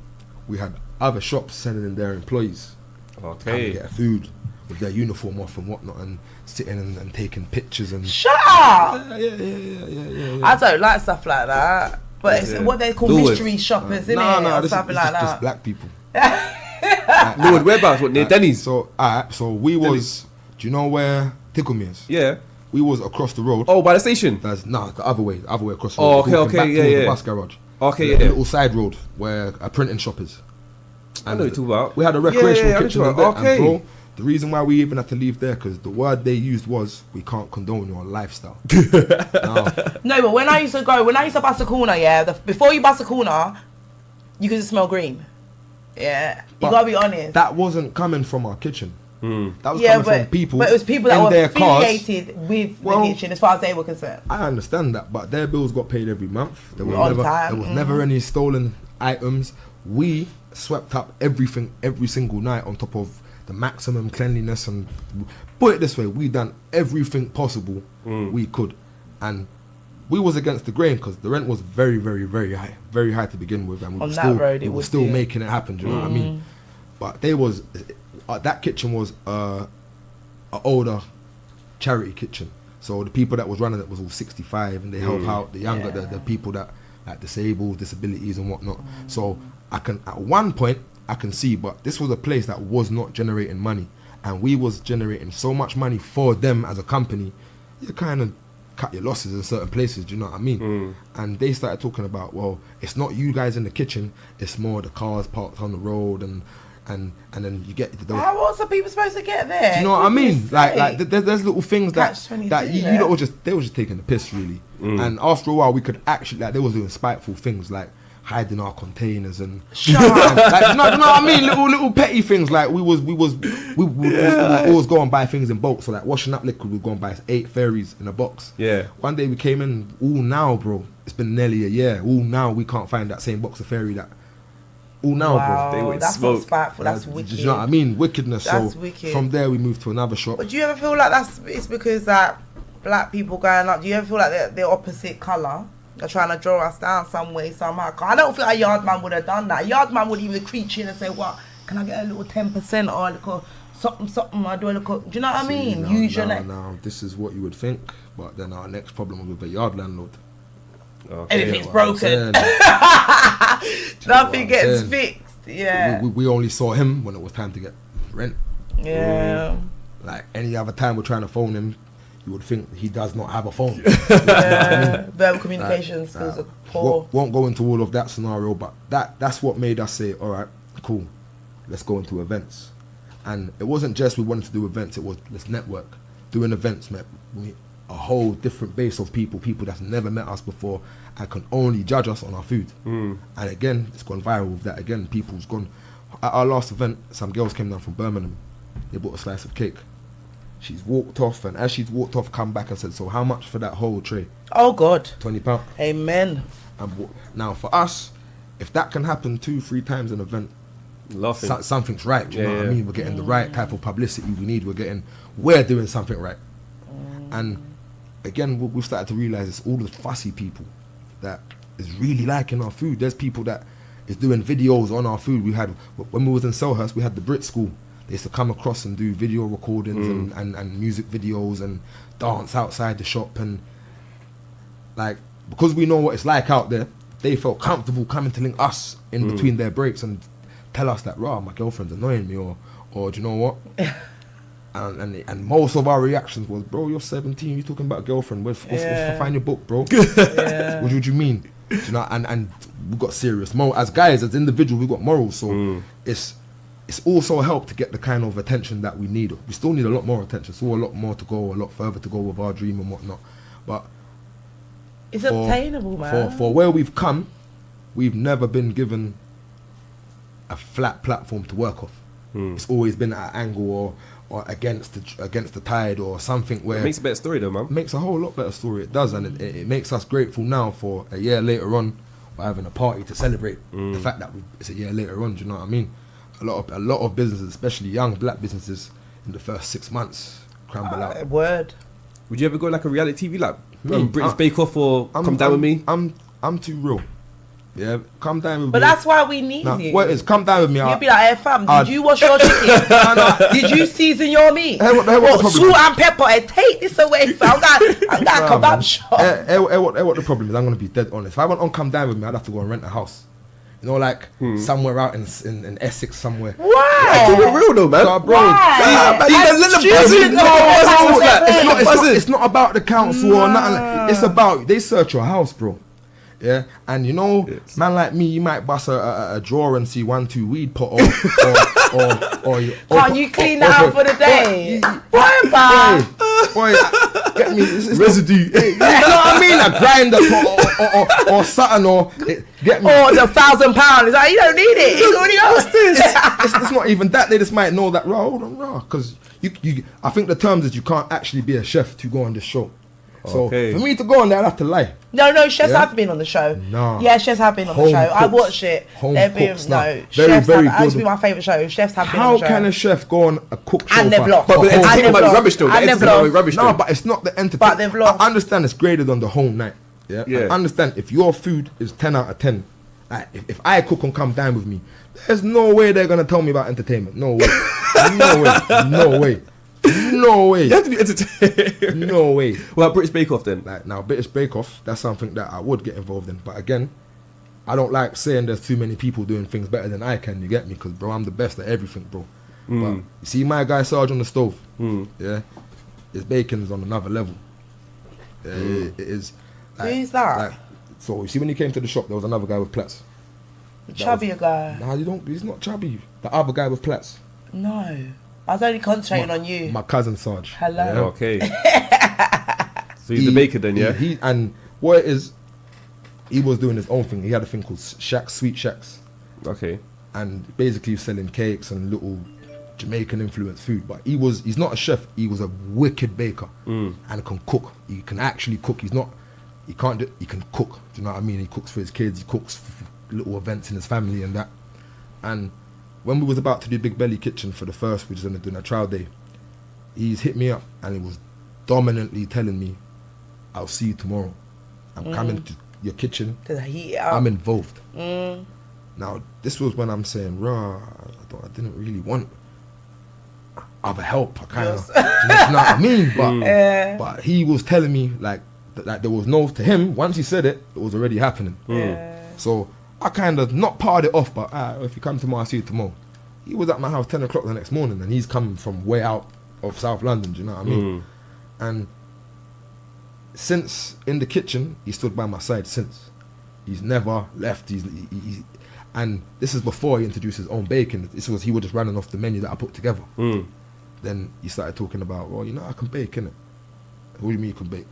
we had other shops sending in their employees come and get a food with their uniform off and whatnot, and sitting and taking pictures and
shut up.
Yeah.
I don't like stuff like that. But it's what they call mystery shoppers, isn't it? Or something like that.
Just black people.
Lord, whereabouts? What, near Denny's?
So we was. Do you know where Ticklemere is?
Yeah.
We was across the road.
Oh, by the station.
The other way across the
road.
Oh,
okay,
the bus garage.
Okay,
a little side road where a printing shop is.
And I know what you're talking about.
We had a recreational kitchen in there. Okay. And bro, the reason why we even had to leave there, because the word they used was, we can't condone your lifestyle.
No, but when I used to bust a corner, before you bust a corner, you could just smell green. Yeah, you gotta be honest.
That wasn't coming from our kitchen. That was coming from people.
But it was people that were affiliated with the kitchen, as far as they were concerned.
I understand that, but their bills got paid every month. There was never any stolen items. We swept up everything every single night on top of the maximum cleanliness, and put it this way, we done everything possible we could, and we was against the grain, because the rent was very, very, very high to begin with, and we were still making it happen. Do you know what I mean? But they was that kitchen was a older charity kitchen, so the people that was running it was all 65, and they help out the younger, the people that like disabled, disabilities and whatnot. So I can, at one point, I can see, but this was a place that was not generating money, and we was generating so much money for them as a company. You kind of cut your losses in certain places, do you know what I mean? And they started talking about, well, it's not you guys in the kitchen, it's more the cars parked on the road, and then you get those.
How else are people supposed to get there?
Do you know what I mean? Like there's little things that you know, they were just taking the piss, really. And after a while, we could actually, like, they was doing spiteful things, like hiding our containers and
shut up.
Like, you know what I mean? Little petty things, like we would always go and buy things in bulk. So like washing up liquid, we'd go and buy 8 fairies in a box. Yeah. One day we came in, now, bro, it's been nearly a year. Now we can't find that same box of fairy that. Now, bro.
That's not spiteful. That's wicked.
Do you know what I mean? Wickedness.
That's
so
wicked.
From there we moved to another shop.
But do you ever feel like it's because that black people going up? Do you ever feel like they're the opposite colour? They're trying to draw us down some way, somehow. I don't feel like a yard man would have done that. A yard man would even creep in and say, "What? Can I get a little 10% or a little something? I do a little." Do you know what I mean?
Now, this is what you would think, but then our next problem with the yard landlord.
Okay, everything's broken. Nothing gets fixed. Yeah.
We only saw him when it was time to get rent.
Yeah.
Like any other time we're trying to phone him, you would think he does not have a phone.
Verbal communications skills are poor.
Won't go into all of that scenario, but that's what made us say, all right, cool, let's go into events. And it wasn't just we wanted to do events, it was let's network. Doing events met a whole different base of people that's never met us before and can only judge us on our food. And again, it's gone viral with that. Again, people's gone. At our last event, some girls came down from Birmingham. They bought a slice of cake. She's walked off, and as she's walked off, come back and said, "So how much for that whole tray?"
Oh God,
£20.
Amen.
And now for us, if that can happen 2-3 times an event, something's right. Do you know what I mean? We're getting the right type of publicity we need. We're doing something right. And again, we've started to realise it's all the fussy people that is really liking our food. There's people that is doing videos on our food. We had, when we was in Selhurst, we had the Brit School. They used to come across and do video recordings and music videos and dance outside the shop, and like, because we know what it's like out there, they felt comfortable coming to link us in between their breaks and tell us that, "Rah, my girlfriend's annoying me," or "Do you know what? And most of our reactions was, bro, you're 17, you're talking about girlfriend. What's find your book, bro? What do you mean? Do you know? And we got serious. As guys, as individuals, we got morals. So it's also helped to get the kind of attention that we need. We still need a lot more attention. Still a lot more to go, a lot further to go with our dream and whatnot. But
it's obtainable, man.
For where we've come, we've never been given a flat platform to work off. It's always been at an angle or against the tide or something where...
It makes a better story though, man.
It makes a whole lot better story, it does, and it makes us grateful now for a year later on, we're having a party to celebrate the fact that it's a year later on, do you know what I mean? A lot of businesses, especially young black businesses, in the first 6 months, crumble out.
Word.
Would you ever go like a reality TV, like British Bake Off or Come Down With Me?
I'm too real. Yeah, come down with me.
But that's why we need you.
What is come down with me?
You'd be like, hey fam, did you wash your chicken? Did you season your meat? What salt and pepper? And take this away, fam. I'm that kebab shop.
What the problem is? I'm gonna be dead honest. If I went on come down with me, I'd have to go and rent a house. You know, like somewhere out in Essex somewhere.
Why?
Keep it real though, man.
So, bro, it's not about the council or nothing. It's about they search your house, bro. Yeah, and you know, man like me, you might bust a drawer and see 1, 2 weed pot or
can't you clean that out for the day?
Boy, get me it's
residue.
You know what I mean? A grinder or something or get me.
Or the £1,000. It's like you don't need it. It's already yours.
It's not even that. They just might know that. Hold on, because you. I think the terms is you can't actually be a chef to go on this show. So for me to go on there, I'd have to lie.
No, chefs have been on the show.
No.
Yeah, chefs have been on the show. I watched it. Chefs actually my favourite show. Chefs have been on the show.
How can a chef go on a cook show?
And they've lost.
But the entertainment might be rubbish though.
No, but it's not the entertainment.
But they've lost.
I understand it's graded on the whole night. Yeah. I understand if your food is 10 out of 10. If I cook and come down with me, there's no way they're gonna tell me about entertainment. No way. No way. You
have to be entertained.
No way.
Well, British Bake Off then.
Like now, British Bake Off, that's something that I would get involved in. But again, I don't like saying there's too many people doing things better than I can. You get me? Because bro, I'm the best at everything, bro. But you see, my guy Sarge on the stove. Yeah, his bacon's on another level. It is.
Like, who's that?
So you see, when he came to the shop, there was another guy with plaits.
The chubbier guy.
Nah, he's not chubby. The other guy with plaits.
No. I was only concentrating on you.
My cousin Sarge.
Hello.
Yeah.
Okay. So he's the baker then, yeah?
And what it is, he was doing his own thing. He had a thing called Sweet Shacks.
Okay.
And basically he was selling cakes and little Jamaican influenced food. But he's not a chef. He was a wicked baker and can cook. He can actually cook. He can cook. Do you know what I mean? He cooks for his kids. He cooks for little events in his family and that. And when we was about to do Big Belly Kitchen for the first, which is doing a trial day, he's hit me up and he was dominantly telling me, I'll see you tomorrow. I'm coming to your kitchen. I'm involved. Now, this was when I'm saying, I didn't really want other help. I kind of, you know what I mean? But he was telling me like there was no, to him, once he said it, it was already happening. So I kind of not parted it off, but if you come tomorrow, I'll see you tomorrow. He was at my house 10 o'clock the next morning and he's coming from way out of South London, do you know what I mean? And since in the kitchen, he stood by my side since. He's never left. And this is before he introduced his own baking. He was just running off the menu that I put together. Then he started talking about, well, I can bake, innit? What do you mean you can bake?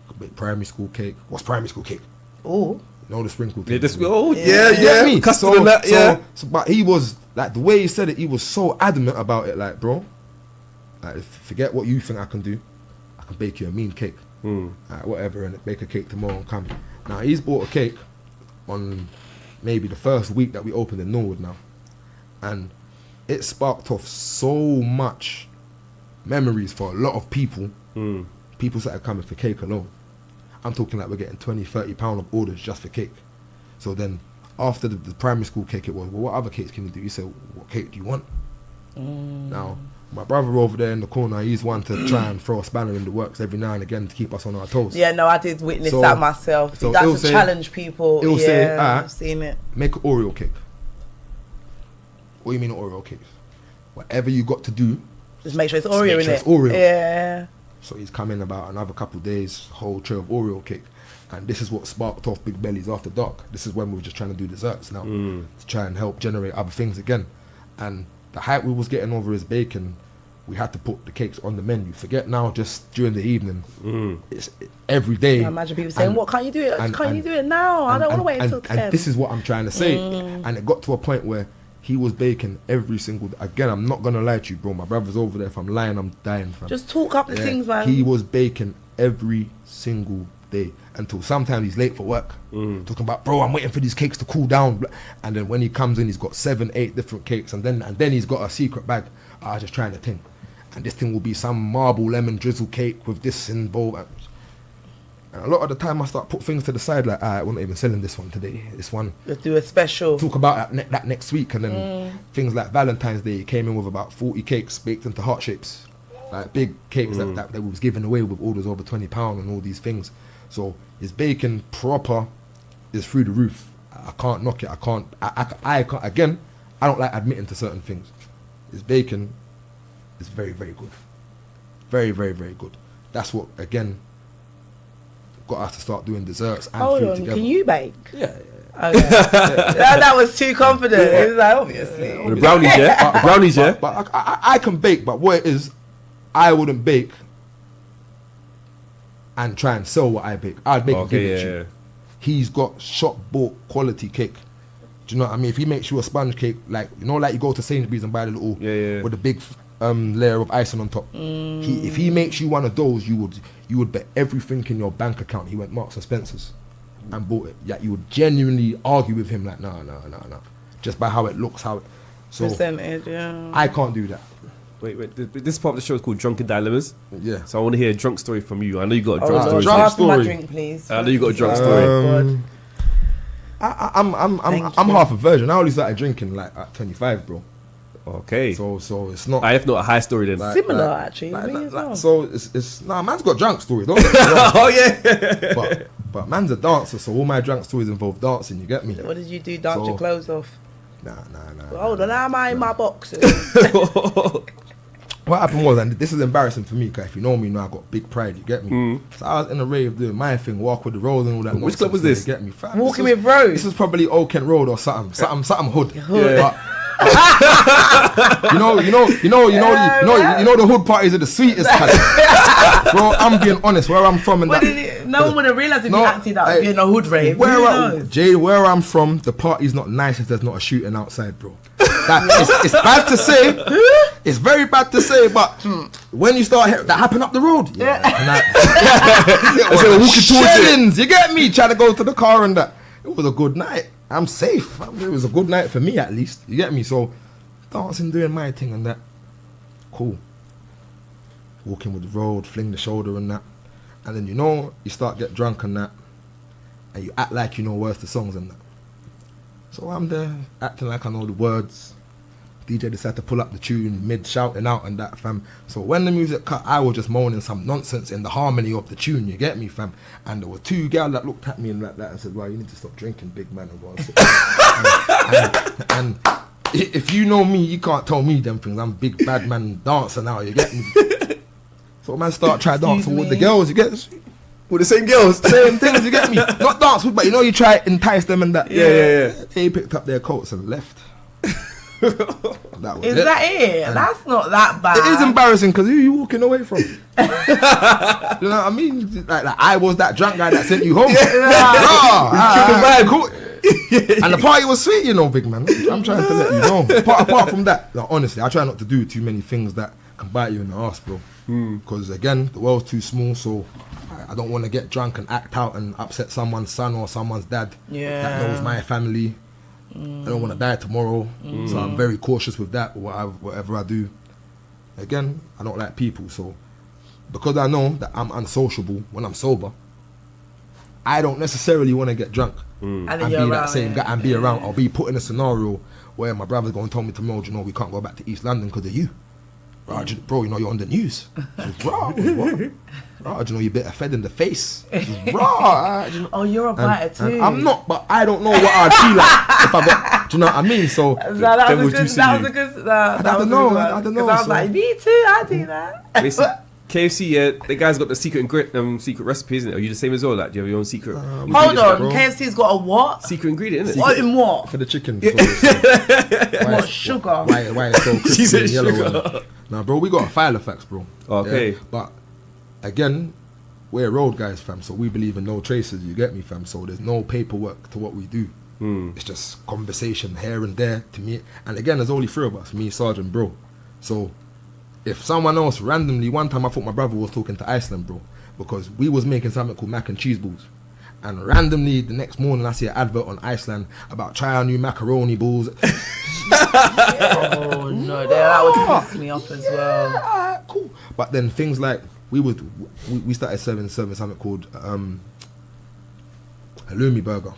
I can bake primary school cake. What's primary school cake?
Oh.
The sprinkle cake.
Yeah. Custom that, yeah.
So, but he was, like, the way he said it, he was so adamant about it, like, bro, like, forget what you think I can do. I can bake you a mean cake. Whatever, and bake a cake tomorrow and come. Now, he's bought a cake on maybe the first week that we opened in Norwood now. And it sparked off so much memories for a lot of people. People started coming for cake alone. I'm talking like we're getting 20, 30 pound of orders just for cake. So then after the primary school cake, it was, well, what other cakes can we do? He said, what cake do you want? Now, my brother over there in the corner, he's one to try and throw a spanner in the works every now and again to keep us on our toes.
Yeah, no, I did witness that myself.
So
that's a challenge, people.
He'll say,
I've seen it.
Make an Oreo cake. What do you mean an Oreo cake? Whatever you got to do,
Just make sure it's Oreo in it.
It's Oreo.
Yeah.
So he's come in about another couple of days, whole tray of Oreo cake. And this is what sparked off Big Belly's After Dark. This is when we were just trying to do desserts now to try and help generate other things again. And the hype we was getting over his bacon, we had to put the cakes on the menu. Forget now, just during the evening. It's every day.
I imagine people saying, "What, can't you do it? Can't you do it now? I don't want to wait until 10."
And this is what I'm trying to say. And it got to a point where he was baking every single day. Again, I'm not going to lie to you, bro. My brother's over there. If I'm lying, I'm dying, fam.
Just talk up the things, man.
He was baking every single day until sometimes he's late for work. Talking about, bro, I'm waiting for these cakes to cool down. And then when he comes in, he's got 7, 8 different cakes. And then he's got a secret bag. I was just trying to think. And this thing will be some marble lemon drizzle cake with this involved. And a lot of the time I start put things to the side like, we're not even selling this one today. This one.
Let's do a special.
Talk about that next week. And then things like Valentine's Day, he came in with about 40 cakes baked into heart shapes. Like big cakes that was given away with orders over £20 and all these things. So his baking proper is through the roof. I can't knock it. I can't. Again, I don't like admitting to certain things. His baking is very, very good. Very, very, very good. That's what, again, got us to start doing desserts and
Hold
food
on,
together.
can you bake?
Yeah.
Okay. that was too confident. It was like, obviously.
With the brownies, yeah? The brownies, yeah?
But I can bake, but what it is, I wouldn't bake and try and sell what I bake. I'd bake and give it to you. He's got shop-bought quality cake. Do you know what I mean? If he makes you a sponge cake, like you go to Sainsbury's and buy the little with the big layer of icing on top. If he makes you one of those, you would bet everything in your bank account. He went Marks and Spencer's and bought it. Yeah, you would genuinely argue with him like, no, just by how it looks, so
percentage, yeah.
I can't do that.
Wait. This part of the show is called Drunken Dilemmas.
Yeah.
So I want to hear a drunk story from you. I know you got a drunk story.
Pass me my drink, please.
I know you got a drunk story.
I'm half a virgin. I only started drinking like at 25, bro.
Okay.
So it's not.
If not a high story then.
Similar, actually. Me as well.
So it's man's got drunk stories. Don't get me wrong.
Oh yeah.
but man's a dancer, so all my drunk stories involve dancing. You get me?
What did you do? Dance your clothes off?
Nah.
Hold on, am I in my boxes?
What happened was, and this is embarrassing for me, because if you know me, I got big pride. You get me? So I was in a rave doing my thing, walk with the road and all that.
Which club was this?
You get me? Fam,
Walking with Rose.
This is probably Old Kent Road or something hood.
Yeah.
But, you know the hood parties are the sweetest. Bro, I'm being honest. Where I'm from, and
no one would have realised if you acted out being a hood rave.
Where I'm from, the party's not nice if there's not a shooting outside, bro. It's bad to say. It's very bad to say, but when you start hearing that happen up the road, shellings, you get me? Trying to go to the car and that. It was a good night. I'm safe. It was a good night for me, at least. You get me? So dancing, doing my thing and that. Cool. Walking with the road, fling the shoulder and that. And then you start get drunk and that. And you act like you know words to songs and that. So I'm there acting like I know the words. DJ decided to pull up the tune mid shouting out and that, fam. So when the music cut, I was just moaning some nonsense in the harmony of the tune, you get me, fam. And there were 2 girls that looked at me and like that and said, well, you need to stop drinking, big man, and go and sit down. and if you know me, you can't tell me them things. I'm big bad man dancer now, you get me. So man start try dancing with the girls, you get me.
With the same girls.
Same things, you get me. Not dance with, but you try entice them and that.
Yeah.
They picked up their coats and left. That was
Is that it? And that's not that bad.
It is embarrassing because who you walking away from? You know what I mean? Like I was that drunk guy that sent you home. Cool. And the party was sweet, big man. I'm trying to let you know. Apart from that, like, honestly, I try not to do too many things that can bite you in the ass, bro. Because again, the world's too small, so I don't want to get drunk and act out and upset someone's son or someone's dad that knows my family. I don't want to die tomorrow, so I'm very cautious with that. Whatever I do, again, I don't like people. So because I know that I'm unsociable when I'm sober, I don't necessarily want to get drunk and be that same guy and be around. I'll be put in a scenario where my brother's going to tell me tomorrow, we can't go back to East London because of you. Bro, you're on the news. Bro, you bit a fed in the face.
Oh, you're a biter too.
I'm not, but I don't know what I'd feel like if I got Do you know what I mean? So
that was a good. I don't know.
I don't know.
I was like, me too. I do that.
Basically, KFC, yeah, the guys got the secret recipe, isn't it? Are you the same as well? Like, do you have your own secret?
Hold on, KFC's got a what?
Secret ingredient, isn't it?
What in what?
for the chicken.
What sugar?
Why it's so
She said
crispy and
sugar.
yellow? Nah, bro, we got a file effects, bro.
Okay.
Yeah? But again, we're road guys, fam. So we believe in no traces. You get me, fam. So there's no paperwork to what we do. It's just conversation here and there to me. And again, there's only 3 of us, me, Sergeant, bro. So if someone else randomly, one time I thought my brother was talking to Iceland, bro, because we was making something called mac and cheese balls. And randomly the next morning I see an advert on Iceland about try our new macaroni balls.
Oh no, that would piss me off as well.
Alright, cool. But then things like we started serving something called halloumi burger,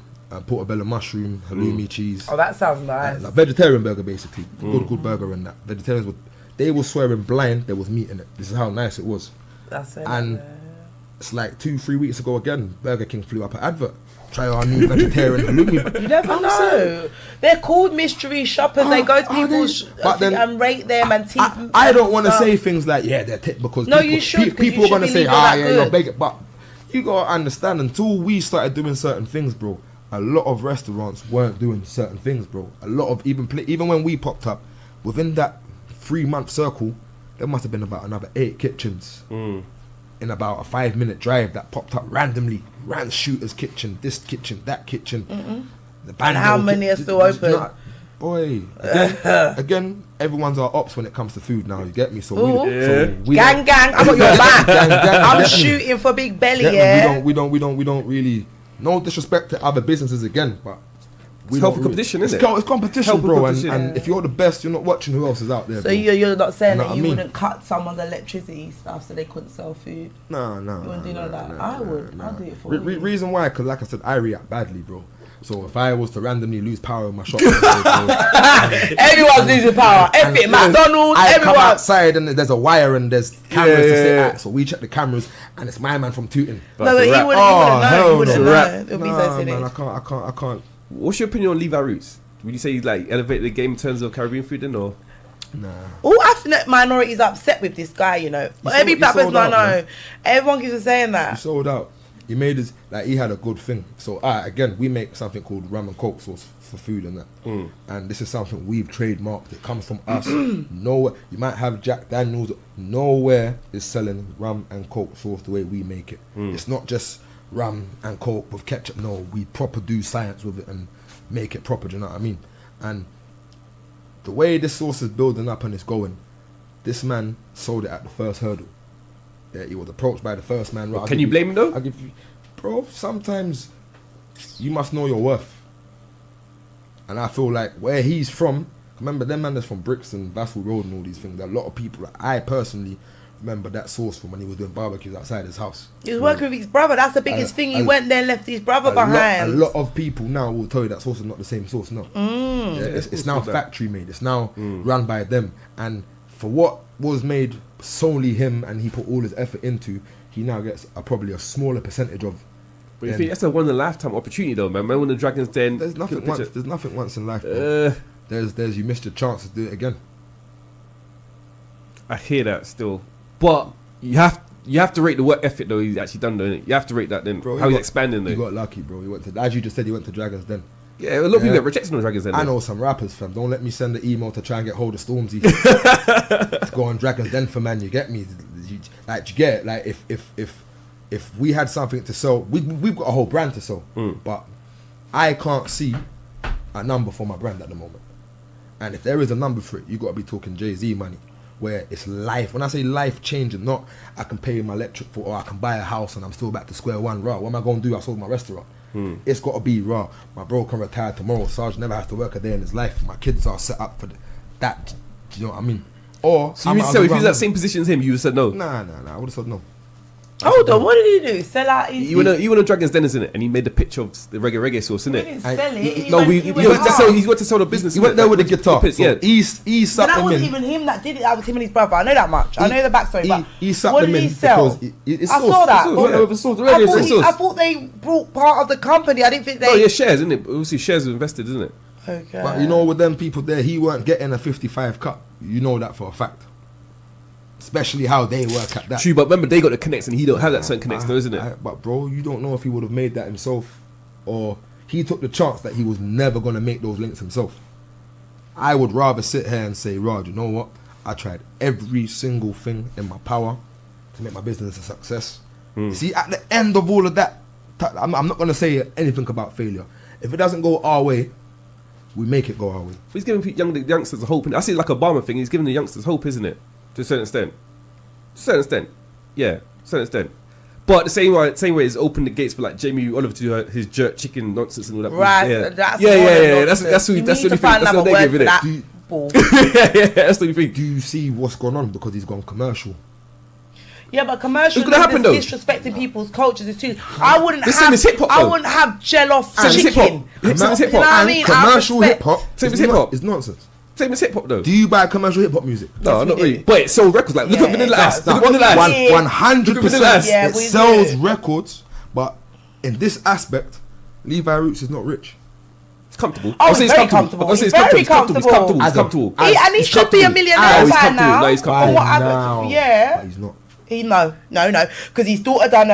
portobello mushroom, halloumi cheese.
Oh, that sounds nice.
Like vegetarian burger basically. Good burger and that. Vegetarians they were swearing blind there was meat in it. This is how nice it was.
That's it.
And it's like 2-3 weeks ago again, Burger King flew up an advert. Try our new vegetarian halloumi.
You never know. They're called mystery shoppers. They go to people's and rate them and teach.
I don't want to say things like they're because
no, you should.
People are gonna say you're begging, but you gotta understand until we started doing certain things, bro. A lot of restaurants weren't doing certain things, bro. A lot of even when we popped up, within that 3-month circle, there must have been about another 8 kitchens in about a 5-minute drive that popped up randomly. Rant Shooter's kitchen, this kitchen, that kitchen. The
and how many are still open?
Boy, again, everyone's our ops when it comes to food now. You get me? So we
gang, I got your back. I'm shooting for Big Belly.
We don't really. No disrespect to other businesses again, but
it's healthy competition, isn't it?
It's competition, bro. And if you're the best, you're not watching who else is out there.
So
bro.
you're not saying that you wouldn't cut someone's electricity stuff so they couldn't sell food?
No.
You wouldn't do none of that. I would. I'll do it for you.
Reason why? Because like I said, I react badly, bro. So if I was to randomly lose power in my shop,
everyone's losing power. Everything, McDonald's, everyone.
Come outside and there's a wire and there's cameras to sit at. So we check the cameras and it's my man from Tooting.
No, but you wouldn't know. You wouldn't know. It'll be so silly.
Man, I can't.
What's your opinion on Levi Roots? Would you say he's like elevated the game in terms of Caribbean food then, or?
Nah.
All ethnic minorities are upset with this guy, you know. But every black person I know, everyone keeps saying that.
He sold out. He made his, like, he had a good thing. So, again, we make something called rum and coke sauce for food and that. And this is something we've trademarked. It comes from us. Nowhere, you might have Jack Daniels. Nowhere is selling rum and coke sauce the way we make it. It's not just rum and coke with ketchup. No, we proper do science with it and make it proper. Do you know what I mean? And the way this sauce is building up and it's going, this man sold it at the first hurdle. Yeah, he was approached by the first man. Right,
can you blame him though?
I give you, bro. Sometimes you must know your worth. And I feel like where he's from, remember them man that's from Brixton, Bassel Road and all these things. A lot of people, like, I personally remember that source from when he was doing barbecues outside his house.
He was working with his brother. That's the biggest thing. He went there and left his brother behind.
A lot of people now will tell you that sauce is not the same sauce. No, it's now factory made. It's now run by them. And for what was made solely him, and he put all his effort into, he now gets probably a smaller percentage of.
But you think that's a once in a lifetime opportunity though, man. Remember when the Dragons Den?
There's nothing once in life. Bro. There's you missed your chance to do it again.
I hear that still, but you have to rate the work ethic though he's actually done, don't it? You have to rate that then. Bro, how he's expanding though.
He got lucky, bro. He went to, as you just said, he went to Dragons Den.
Yeah, a lot of people get rejected on Dragons Den.
I know some rappers, fam. Don't let me send the email to try and get hold of Stormzy to go on Dragons Den for, man. You get me? You get it? Like if we had something to sell, we've got a whole brand to sell, but I can't see a number for my brand at the moment. And if there is a number for it, you got to be talking Jay-Z money, where it's life. When I say life changing, not I can pay my electric for, or I can buy a house and I'm still back to square one. Raw. What am I going to do? I sold my restaurant. It's got to be raw. My bro can retire tomorrow. Sarge never has to work a day in his life. My kids are set up for that. Do you know what I mean? Or
so you would say if he was at the same position as him, you would have said no.
Nah. I would have said no.
Hold on, what did he do? Sell out his...
You went to Dragons Den, isn't it? And he made the picture of the reggae sauce, isn't it?
He didn't sell it.
He went to sell the business.
He went there with the guitar.
Yeah.
He sucked
But that
them
wasn't
in.
even him that did it. That was him and his brother. I know that much. I know the backstory. But
he sucked
what
them
did
in
he sell?
because
I saw that.
I
I thought they brought part of the company. I didn't think they...
Oh, yeah, shares, isn't it? Obviously, shares are invested, isn't it?
Okay.
But you know, with them people there, he weren't getting a 55 cut. You know that for a fact. Especially how they work at that.
True, but remember they got the connects and he don't have that certain connects, though, isn't it?
But bro, you don't know if he would have made that himself, or he took the chance that he was never gonna make those links himself. I would rather sit here and say, Rod, you know what? I tried every single thing in my power to make my business a success. See, at the end of all of that, I'm not gonna say anything about failure. If it doesn't go our way, we make it go our way.
He's giving youngsters hope. And I see it like a Obama thing. He's giving the youngsters hope, isn't it? To a certain extent. Yeah, to a certain extent. But the same way it's opened the gates for like Jamie Oliver to do his jerk chicken nonsense and all that.
Right,
Yeah,
that's
yeah. That's what
you
that's
need
the
to find
thing. That's
another
what they
word
give
for
it.
that ball.
Yeah, that's the thing.
Do you see what's gone on? Because he's gone commercial.
Yeah, but commercial
What's gonna happen, though?
disrespecting people's cultures is too. I wouldn't
The same as hip-hop,
I
though.
wouldn't have gel off
Same as
chicken.
hip-hop. Same as
You know
hip-hop.
what I
And
mean?
commercial
I
hip
respect-
hop
Same as hip-hop.
is nonsense.
Same as hip hop though.
Do you buy commercial hip hop music?
No,
Yes,
not
we
really.
do.
But it sold records. Like look
Yeah,
at Vanilla
it
Ice.
does.
Look at Vanilla Ice.
Yeah.
100%.
Yeah,
It
we
sells
do.
records, but in this aspect, Levi Roots is not rich.
It's comfortable.
Oh,
I'll say
it's very comfortable.
I'll say
It's
it's
very
comfortable. It's comfortable. It's comfortable.
And he
It's
should be a
comfortable.
millionaire
he's
by
comfortable.
now.
No, he's comfortable.
Or what happened?
Now.
Yeah.
But he's not.
No, because his daughter done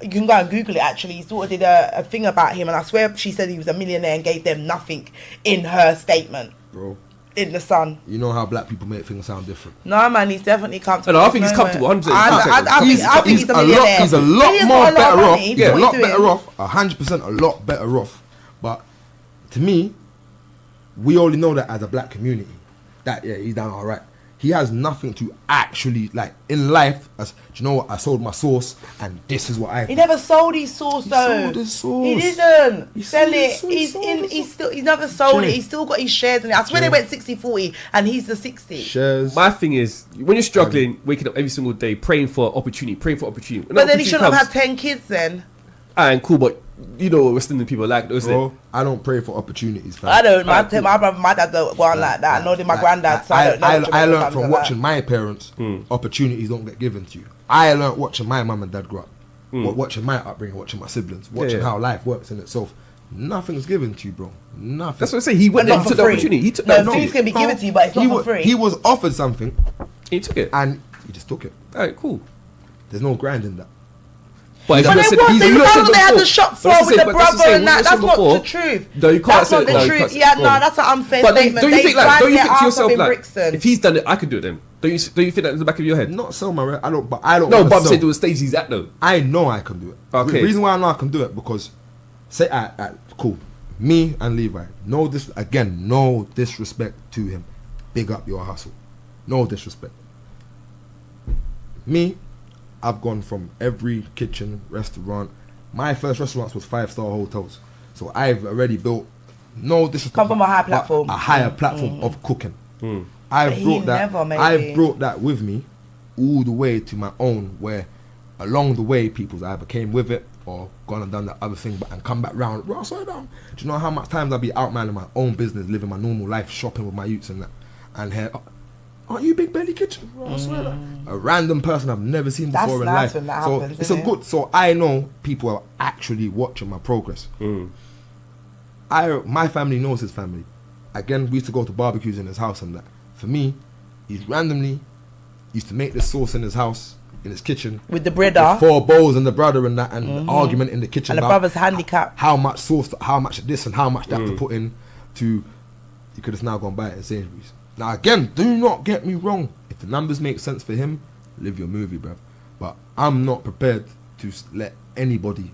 you can go and Google it actually. His daughter did a thing about him, and I swear she said he was a millionaire and gave them nothing in her statement
Bro,
in the Sun.
you know how black people make things sound different.
No man, he's definitely comfortable.
No, I think he's comfortable, 100%.
I think he's a millionaire.
He's a lot
He's
more
got
better
of
off.
money
He's
for
a
what
lot
he's
better
doing.
off. 100% a lot better off. But to me, we only know that as a black community. That yeah, he's done all right. He has nothing to actually like in life. As do you know what? I sold my sauce, and this is what I.
He never sold his sauce though.
sold his sauce.
He didn't
He
sell
sold
it.
his sauce.
He's never sold
Jay.
it. He's still got his shares in it. I swear
Jay.
they went 60-40 and he's the 60.
Shares.
My thing is, when you're struggling, waking up every single day, praying for opportunity. When
But then he
opportunity
shouldn't have
comes,
had 10 kids then.
and cool, but you know what West Indian people like, though, isn't it?
Bro, I don't pray for opportunities, fam.
I don't. My
Alright, cool.
brother, my dad don't go on like that. I know my granddad, so I don't know.
I
much about
learned
something
from
like
watching
that.
my parents, opportunities don't get given to you. I learned watching my mum and dad grow up, watching my upbringing, watching my siblings, watching
yeah.
how life works in itself. Nothing's given to you, bro. Nothing.
That's what I say. He went
But
there,
not
he
for
took the
free.
opportunity. He took
No,
that.
things can be given to you, but it's not for free.
He was offered something,
He took it.
and he just took it.
Alright, cool.
There's no grind in that.
But
But
as
they
you
was.
said-
They
you
know
said
they had
before-
the shop
but
floor
that's
with
the
the
same- but that's
brother
same,
and
what
that.
you
That's
said
not
before.
the truth.
No, you can't
That's
say
not
it. No,
the
you
truth.
can't say it.
Yeah,
Go
no,
on.
that's an unfair
But
statement.
don't you
They
think like?
grind
Don't you
their
think to
ass
yourself
off in
like?
Brixton.
If he's done it, I could do it. Then don't you think that's in the back of your head?
Not so, man. I don't. But I don't.
No,
wanna
but I'm
sell.
saying to the stage he's at though.
I know I can do it.
Okay.
The reason why I know I can do it because, say, cool. Me and Levi. No disrespect to him. Big up your hustle. No disrespect. Me, I've gone from every kitchen, restaurant. My first restaurants was 5-star hotels. So I've already built, no disrespect,
Come from a high
but
platform.
a higher platform of cooking. I've
But he
brought that.
never, maybe.
I've brought that with me all the way to my own. Where along the way, people's either came with it or gone and done that other thing, but and come back round. Well, slow down. Do you know how much times I'll be out minding my own business, living my normal life, shopping with my youths and that, and here, aren't you Big Belly Kitchen? Well, I swear that. A random person I've never seen
That's
before in
nice
life.
when that
So
happens,
it's a
isn't it?
good. So I know people are actually watching my progress. My family knows his family. Again, we used to go to barbecues in his house and that. For me, he randomly used to make this sauce in his house, in his kitchen,
With the brother.
4 bowls and the brother and that, and the argument in the kitchen
And the
about
brother's handicap.
how much sauce, how much this and how much that to put in. To you could have now gone buy it at Sainsbury's. Now again, do not get me wrong. If the numbers make sense for him, live your movie, bruv. But I'm not prepared to let anybody,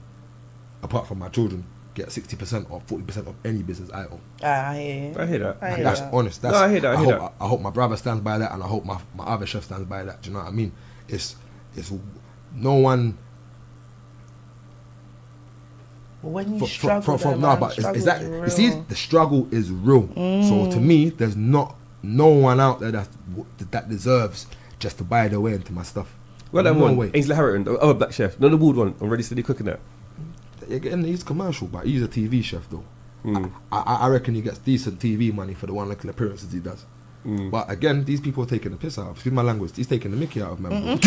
apart from my children, get 60% or 40% of any business I own.
I hear you.
I hear that.
I
And
hear
that's
that.
honest. That's,
No, I hear that, I hear
hope, I hope my brother stands by that, and I hope my other chef stands by that. Do you know what I mean? It's no one.
But when you struggle,
But it's exactly. You see, the struggle is real. So to me, there's no one out there that deserves just to buy their way into my stuff.
Well, that
no
one,
way.
Ainsley Harrington, the other black chef, not the Wood one. I'm ready steady cooking that.
Again, he's commercial, but he's a TV chef though. I reckon he gets decent TV money for the one little appearances he does. But again, these people are taking the piss out of. Excuse my language. He's taking the mickey out of man.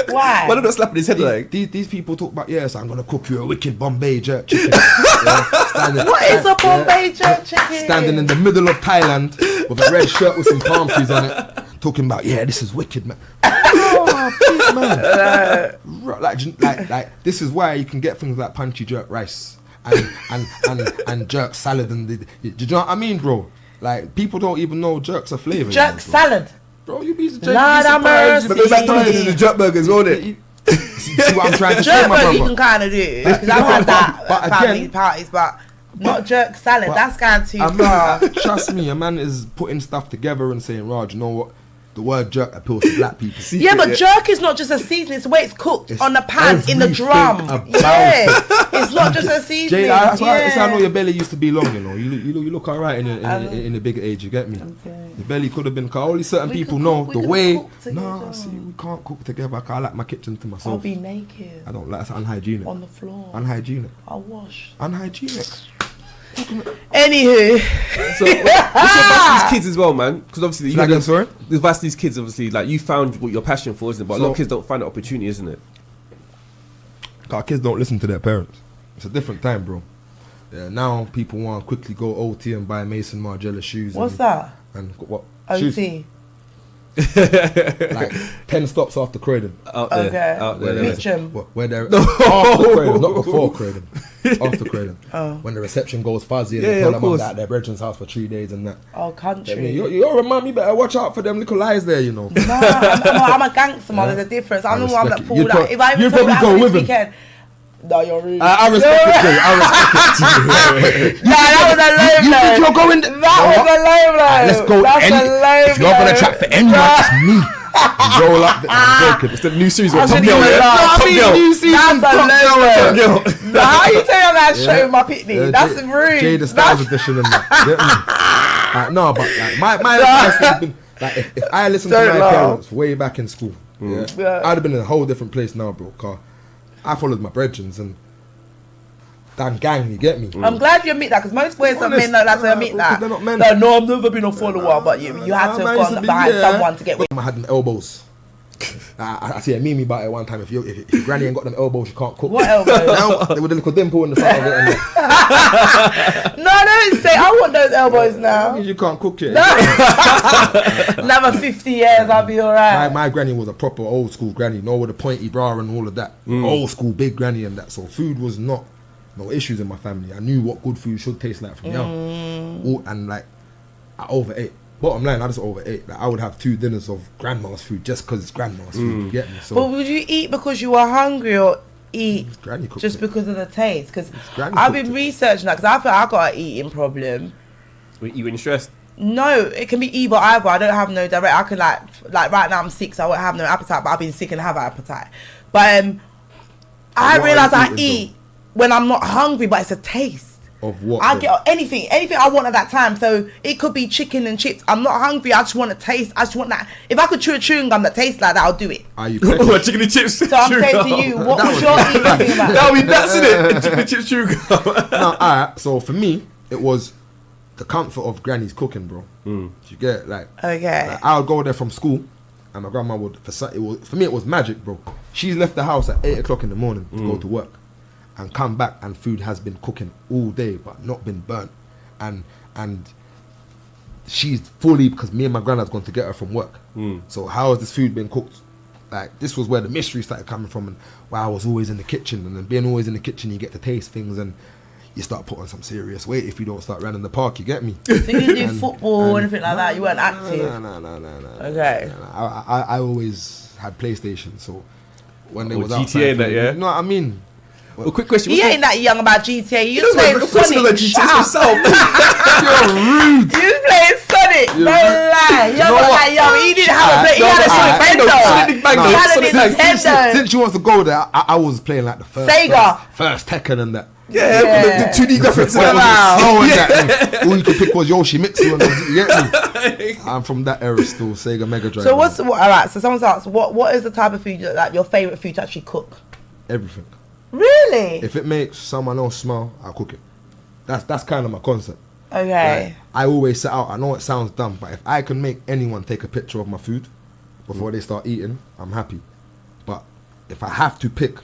Why?
Why not slapping his head like?
These people talk about yes, I'm gonna cook you a wicked Bombay jerk chicken.
What is a Bombay jerk chicken?
Standing in the middle of Thailand with a red shirt with some palm trees on it, talking about this is wicked, man. Oh, please, man. Like this is why you can get things like punchy jerk rice and jerk salad and do you know what I mean, bro? Like people don't even know jerk's a flavour.
Jerk salad.
Bro, you be
Lord have mercy.
But there's the jerk burgers, won't it?
See what I'm trying to say,
Jerk
my
burger you
brother?
can kind of do because I've had that
But
at family
again-
parties, but not jerk salad.
But
That's going too
a
far.
man, trust me, a man is putting stuff together and saying, Raj, you know what? The word jerk appeals to black people.
Yeah, but jerk is not just a seasoning; it's the way it's cooked
It's
on the pan in the
everything
drum.
about
Yeah, it's not just a seasoning.
Jay, that's why
yeah.
I know your belly used to be long, you know. You look alright in the bigger age, you get me? Your belly could have been, cause only certain
We
people
could
know
cook-
the
we could
way.
cook together.
Nah, see, we can't cook together. Cause I like my kitchen to myself.
I'll be naked
I don't like it's unhygienic.
on the floor.
Unhygienic.
I'll wash.
Unhygienic.
Anywho,
So, what's your advice to these kids as well, man? Because obviously,
Like that, sorry?
the advice to these kids, obviously, like you found what your passion for, isn't it? But a lot of
So-
kids don't find the opportunity, isn't it?
Cause kids don't listen to their parents. It's a different time, bro. Yeah, now people want to quickly go OT and buy Mason Margiela shoes.
what's
and,
that?
And what? Shoes.
OT.
Like 10 stops after Croydon.
Out there,
Okay.
out there.
Mitcham.
Where they're after Croydon, not before Croydon. After Croydon.
Oh.
When the reception goes fuzzy and
Yeah,
they
yeah,
tell
of
them I'm
course.
at their brethren's house for 3 days and that.
Oh,
I
country.
mean, you're a man, you better watch out for them little lies there, you know.
No, I'm a gangster, man. There's a difference. I'm the one that
respect it.
pulled
You'd
out.
pro-
If I even
you'd
told
probably
that
go
this
with him.
weekend, no, you're rude.
I respect it, Jay. I respect it.
Nah, that was a low
You
blow.
think you're going...
That was a low blow.
Let's go.
That's a low
If you're going to
blow.
track for anyone, it's me. Roll up. I'm joking.
It's the new series
I
of Top
shouldn't
Girl,
even
yeah?
laugh.
Top Girl.
That's a low blow.
Top Girl.
Nah, how you tell I'm gonna show my pitney? That's rude.
Jay the Styles edition and that. Get me? No, but like, my advice has been like if I listened to
Don't
my
laugh.
parents way back in school,
Yeah.
I'd have been in a whole different place now, bro. Cause I followed my brethrens and Dan gang, you get me?
I'm glad you admit that because most boys and men don't like to admit
Honest,
that.
they're not men.
No, I've never been a follower, but you had to
Nah,
have
man used
gone
to be-
behind
yeah.
someone to get with.
I had them elbows. I see a meme about it one time. If your granny ain't got them elbows, you can't cook.
What elbows?
Now, they with a little dimple in the front of it. And that
No, don't say I want those elbows now.
means you can't cook it.
Another 50 years, I'll be alright.
My granny was a proper old school granny, no with a pointy bra and all of that. Old school big granny and that. So food was no issues in my family. I knew what good food should taste like from young. And like I overate. Bottom line, I just overate. Like I would have 2 dinners of grandma's food just because it's grandma's food. You get me? So
But would you eat because you were hungry or eat
granny cooked
just
it.
because of the taste? Because
granny
I've
cooked
been
it.
researching that because I feel I got an eating problem.
You when you're stressed?
No, it can be either. I don't have no direct. I can like right now I'm sick, so I won't have no appetite. But I've been sick and have appetite. But I
what are
realise
you
I
eating,
eat when I'm not hungry, but it's a taste.
of what?
I
then?
get anything I want at that time. So it could be chicken and chips. I'm not hungry. I just want to taste. I just want that. If I could chew a chewing gum that tastes like that, I'll do it.
Are you
Oh,
peckish?
chicken and chips.
So I'm saying to you, what was your eating thing about?
That'll be nuts, innit? Chicken and chips chewing.
No, alright. So for me, it was the comfort of granny's cooking, bro. Do you get it? Like
Okay.
I would go there from school, and my grandma would. For me, it was magic, bro. She's left the house at 8 o'clock in the morning to go to work, and come back, and food has been cooking all day, but not been burnt, and she's fully because me and my granddad's gone to get her from work. So how has this food been cooked? Like this was where the mystery started coming from, and where I was always in the kitchen, and then being always in the kitchen, you get to taste things, and you start putting some serious weight if you don't start running the park. You get me?
So you didn't do
And-
football or anything like that. You weren't active.
No.
Okay.
I always had PlayStation, so when they
Oh,
was
GTA
outside,
and that, yeah?
You know what I mean?
Well, quick question.
He
what's
ain't that young about GTA. You
the-
playing
Of course he knows
Sonic.
that
Shut
GTA's
up.
himself.
You're rude.
You playing Sonic. No lie. You're not that young. He didn't have a play. He had a
Sonic Bang,
Nintendo.
though.
He had a
Sonic Bang.
Nintendo.
Since you want to go there, I was playing like the
Sega.
first Tekken and that.
Yeah,
Yeah.
the 2D graphics.
When it
and
was
that.
slow and that, and all you could pick was Yoshimitsu and you get me? I'm from that era still, Sega Mega Drive.
So what's alright? So someone's asked, what is the type of food like your favorite food to actually cook?
everything?
Really?
If it makes someone else smile, I'll cook it. That's kind of my concept.
Okay.
I always set out. I know it sounds dumb, but if I can make anyone take a picture of my food before they start eating, I'm happy. But if I have to pick,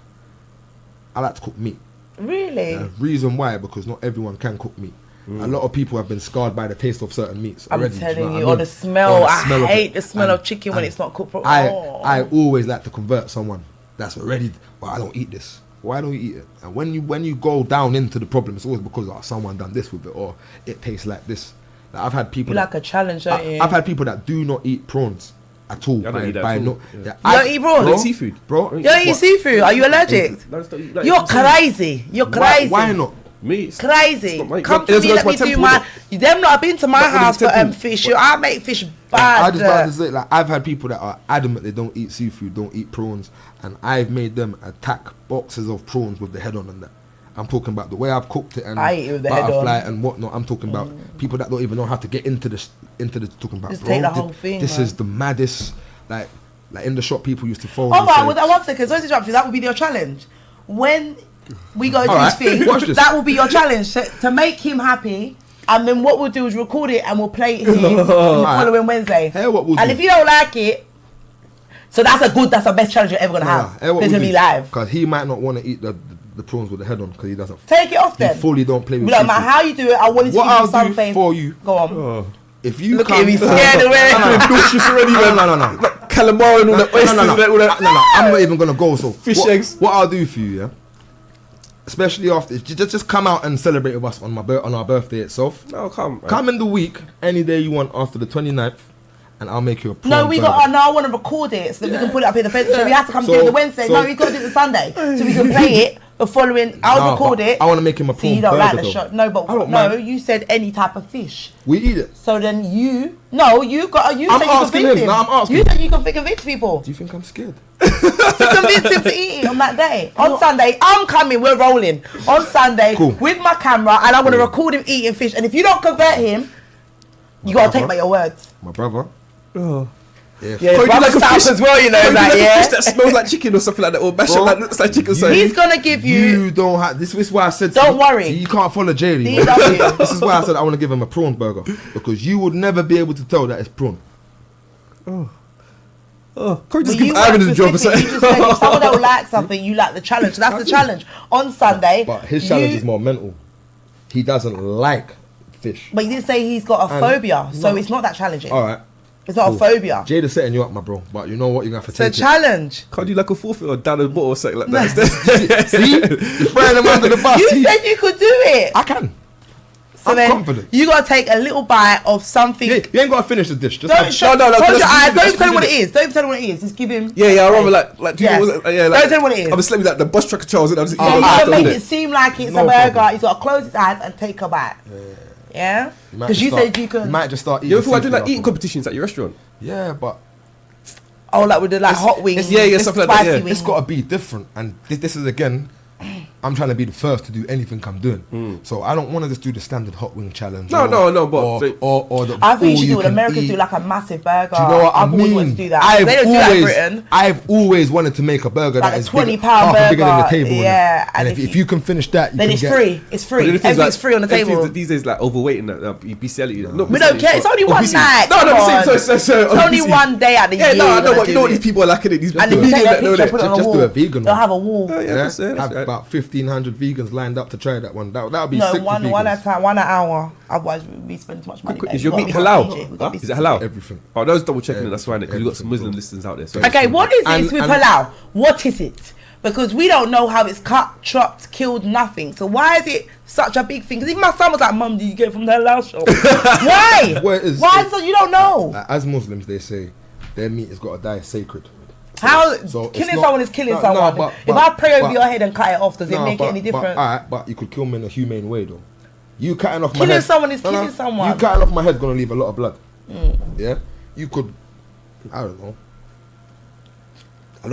I like to cook meat.
Really?
Reason why? Because not everyone can cook meat. A lot of people have been scarred by the taste of certain meats.
I'm
already,
telling you,
or
or the smell. I hate
it.
the smell
And-
of chicken when it's not cooked properly.
I always like to convert someone that's already. Well, I don't eat this. Why don't you eat it? And when you go down into the problem, it's always because someone done this with it, or it tastes like this. Like, I've had people.
You like a challenge, don't you?
I've had people that do not eat prawns at all.
I don't eat that at all.
You don't eat prawns?
I don't eat seafood.
bro.
You don't eat seafood? Are you allergic?
No, just don't eat, like,
You're
seafood.
crazy. You're crazy.
Why not?
Me, it's
Crazy.
not my-
Come
it
to
doesn't
me,
go
let
to my
me do
temple,
my.
innit?
Them lot have been to my
Not
house
with
for
the temple.
fish. I make fish
I
bad.
just about to say, like, I've had people that are adamant they don't eat seafood, don't eat prawns, and I've made them attack boxes of prawns with the head on and that. I'm talking about the way I've cooked it and
I eat it with the head
butterfly
on.
and whatnot. I'm talking about people that don't even know how to get into the talking about.
Just
bro,
take the whole thing,
This
man.
is the maddest. Like in the shop, people used to phone.
Oh,
and
right,
say,
well, 1 second. Sorry to interrupt you. That would be your challenge. When we go to
All
this
right,
thing,
watch this.
that will be your challenge to make him happy. And then what we'll do is record it and we'll play it here on the following Wednesday.
Hey, what we'll
and
do.
if you don't like it, so that's the best challenge you're ever gonna have. It's gonna be live.
Because he might not want to eat the prawns with the head on because he doesn't.
Take it off
He
then.
fully don't play with.
No matter
seafood.
how you do it, I wanted to
What
give you
I'll do
something
for you.
Go on.
If you
Look
come,
at me scared away.
nauseous already, man.
No.
Calamari and all that oysters and all that.
No. I'm not even gonna go. So
Fish eggs.
What I'll do for you, yeah. Especially after, if you just come out and celebrate with us on our birthday itself.
No, come. Man.
Come in the week, any day you want after the 29th, and I'll make you a prawn
No, we
burger.
got. No, I want to record it so that we can put it up in the Facebook. So we have to come
So-
do it the Wednesday.
so-
No, we got to do it the Sunday, so we can play it the following. I'll
Nah,
record
but
it.
I want to make him a
So
prawn
you don't
burger.
like the
though.
shot? No, but
I don't
no,
mind.
you said any type of fish.
We eat it.
So then you got. You
I'm
said you
asking
convinced
him.
him.
No, I'm asking
You
him.
said you can convince people
Do you think I'm scared?
to convince him to eat it on that day. On Sunday, I'm coming. We're rolling on Sunday
Cool.
with my camera, and I'm gonna record him eating fish. And if you don't convert him, you gotta take by your words.
My brother.
Oh.
If
Yeah,
Can't you
brother
like a
South
fish
as well, you know
Can't you
that.
like a
Yeah.
fish that smells like chicken or something like that, or mash
Bro,
up like looks like chicken. So
He's gonna give you.
you don't have this is why I said
Don't worry.
See, you can't follow Jerry.
DW.
This is why I said I want to give him a prawn burger because you would never be able to tell that it's prawn.
can't we just
But
give
you
Ivan
weren't
the job or
specific. You
something?
just said if someone don't like something, you like the challenge. That's the challenge. On Sunday,
But his challenge is more mental. He doesn't like fish.
But you didn't say he's got a
And-
phobia, so
no.
it's not that challenging.
All right.
It's not
cool.
a phobia.
Jada's setting you up, my bro. But you know what? You're gonna have to
It's a
take it.
challenge.
Can't you like a forfeit or down the bottle or something like that?
See, you're throwing him under the bus.
You
See?
said you could do it.
I can.
So
I'm
then
confident.
you gotta take a little bite of something.
You ain't gotta finish the dish. Just
Don't
have-
shut.
no,
Close
let's
your
do
eyes.
it,
Don't
let's
tell him
do
what
it.
it is. Don't tell him what it is. Just give him.
Yeah, I remember like
Yes.
yeah, like
Don't tell him what it is.
I was sleeping like the bus trucker Charles and I was
So you
Ah,
gotta
don't
make
do
it seem like it's
No
a burger.
problem.
He's gotta close his eyes and take a bite. Yeah.
You might
Because
just
you
start-
said you could.
You might just start eating.
You ever thought I do
seafood
like eating
after.
competitions at your restaurant?
Yeah, but
Oh, like with the hot wings.
yeah, something like that,
spicy
yeah.
wings.
it's got to be different. And this is again, I'm trying to be the first to do anything I'm doing. So I don't want to just do the standard hot wing challenge.
No, no, but-
or the.
I think you should do
all
what
can
Americans
eat.
do, like a massive burger.
Do you know what I
I've always wanted
mean?
to do that. They don't do that in Britain.
I've always wanted to make a burger
Like
that
a
is
20
bigger,
pound
half bigger than the
burger,
table.
yeah,
and
and
if you can finish that, you
Then
can
it's
get,
free. It's
But
free.
the thing is,
Everything's
like,
free on the
everything's
table.
these days like overweight and bestiality. No,
We don't care. It's only one night.
No,
Come
I'm
on.
saying so.
It's only
obesity.
one day at the
Yeah,
year.
no, I
you're
know
gonna
what you know.
do
What these
it.
people are lacking it. These
And
the
then you take
vegans
their
that know
picture,
that.
put it on
Just
a
do
wall.
a vegan
They'll
one.
have a wall.
Oh, yeah, that's it.
have
That's
about 1,500 vegans lined up to try that one. That would be
No,
sick for
one
vegans.
at a time, 1 hour. Otherwise, we spend too much money.
Is your
We've
meat
got to be
halal?
strategic. We've got to be
Is it halal?
Everything.
Oh, that was double checking it. That's fine. Because you got some
Everything,
Muslim
bro.
listings out there. So
Okay, what is
And-
this with
and-
halal? What is it? Because we don't know how it's cut, chopped, killed, nothing. So why is it such a big thing? Because even my son was like, "Mum, do you get it from the halal shop?" Why?
Well, it is-
Why? So you don't know.
Like, as Muslims, they say their meat has got to die sacred.
How
So it's
killing
not-
someone is killing
no,
someone.
but-
If I pray over
but-
your head and cut it off, does it make it any different?
But you could kill me in a humane way, though. You cutting off my
Killing
head.
someone is killing someone.
You cutting off my head is gonna leave a lot of blood. Yeah. You could. I don't know.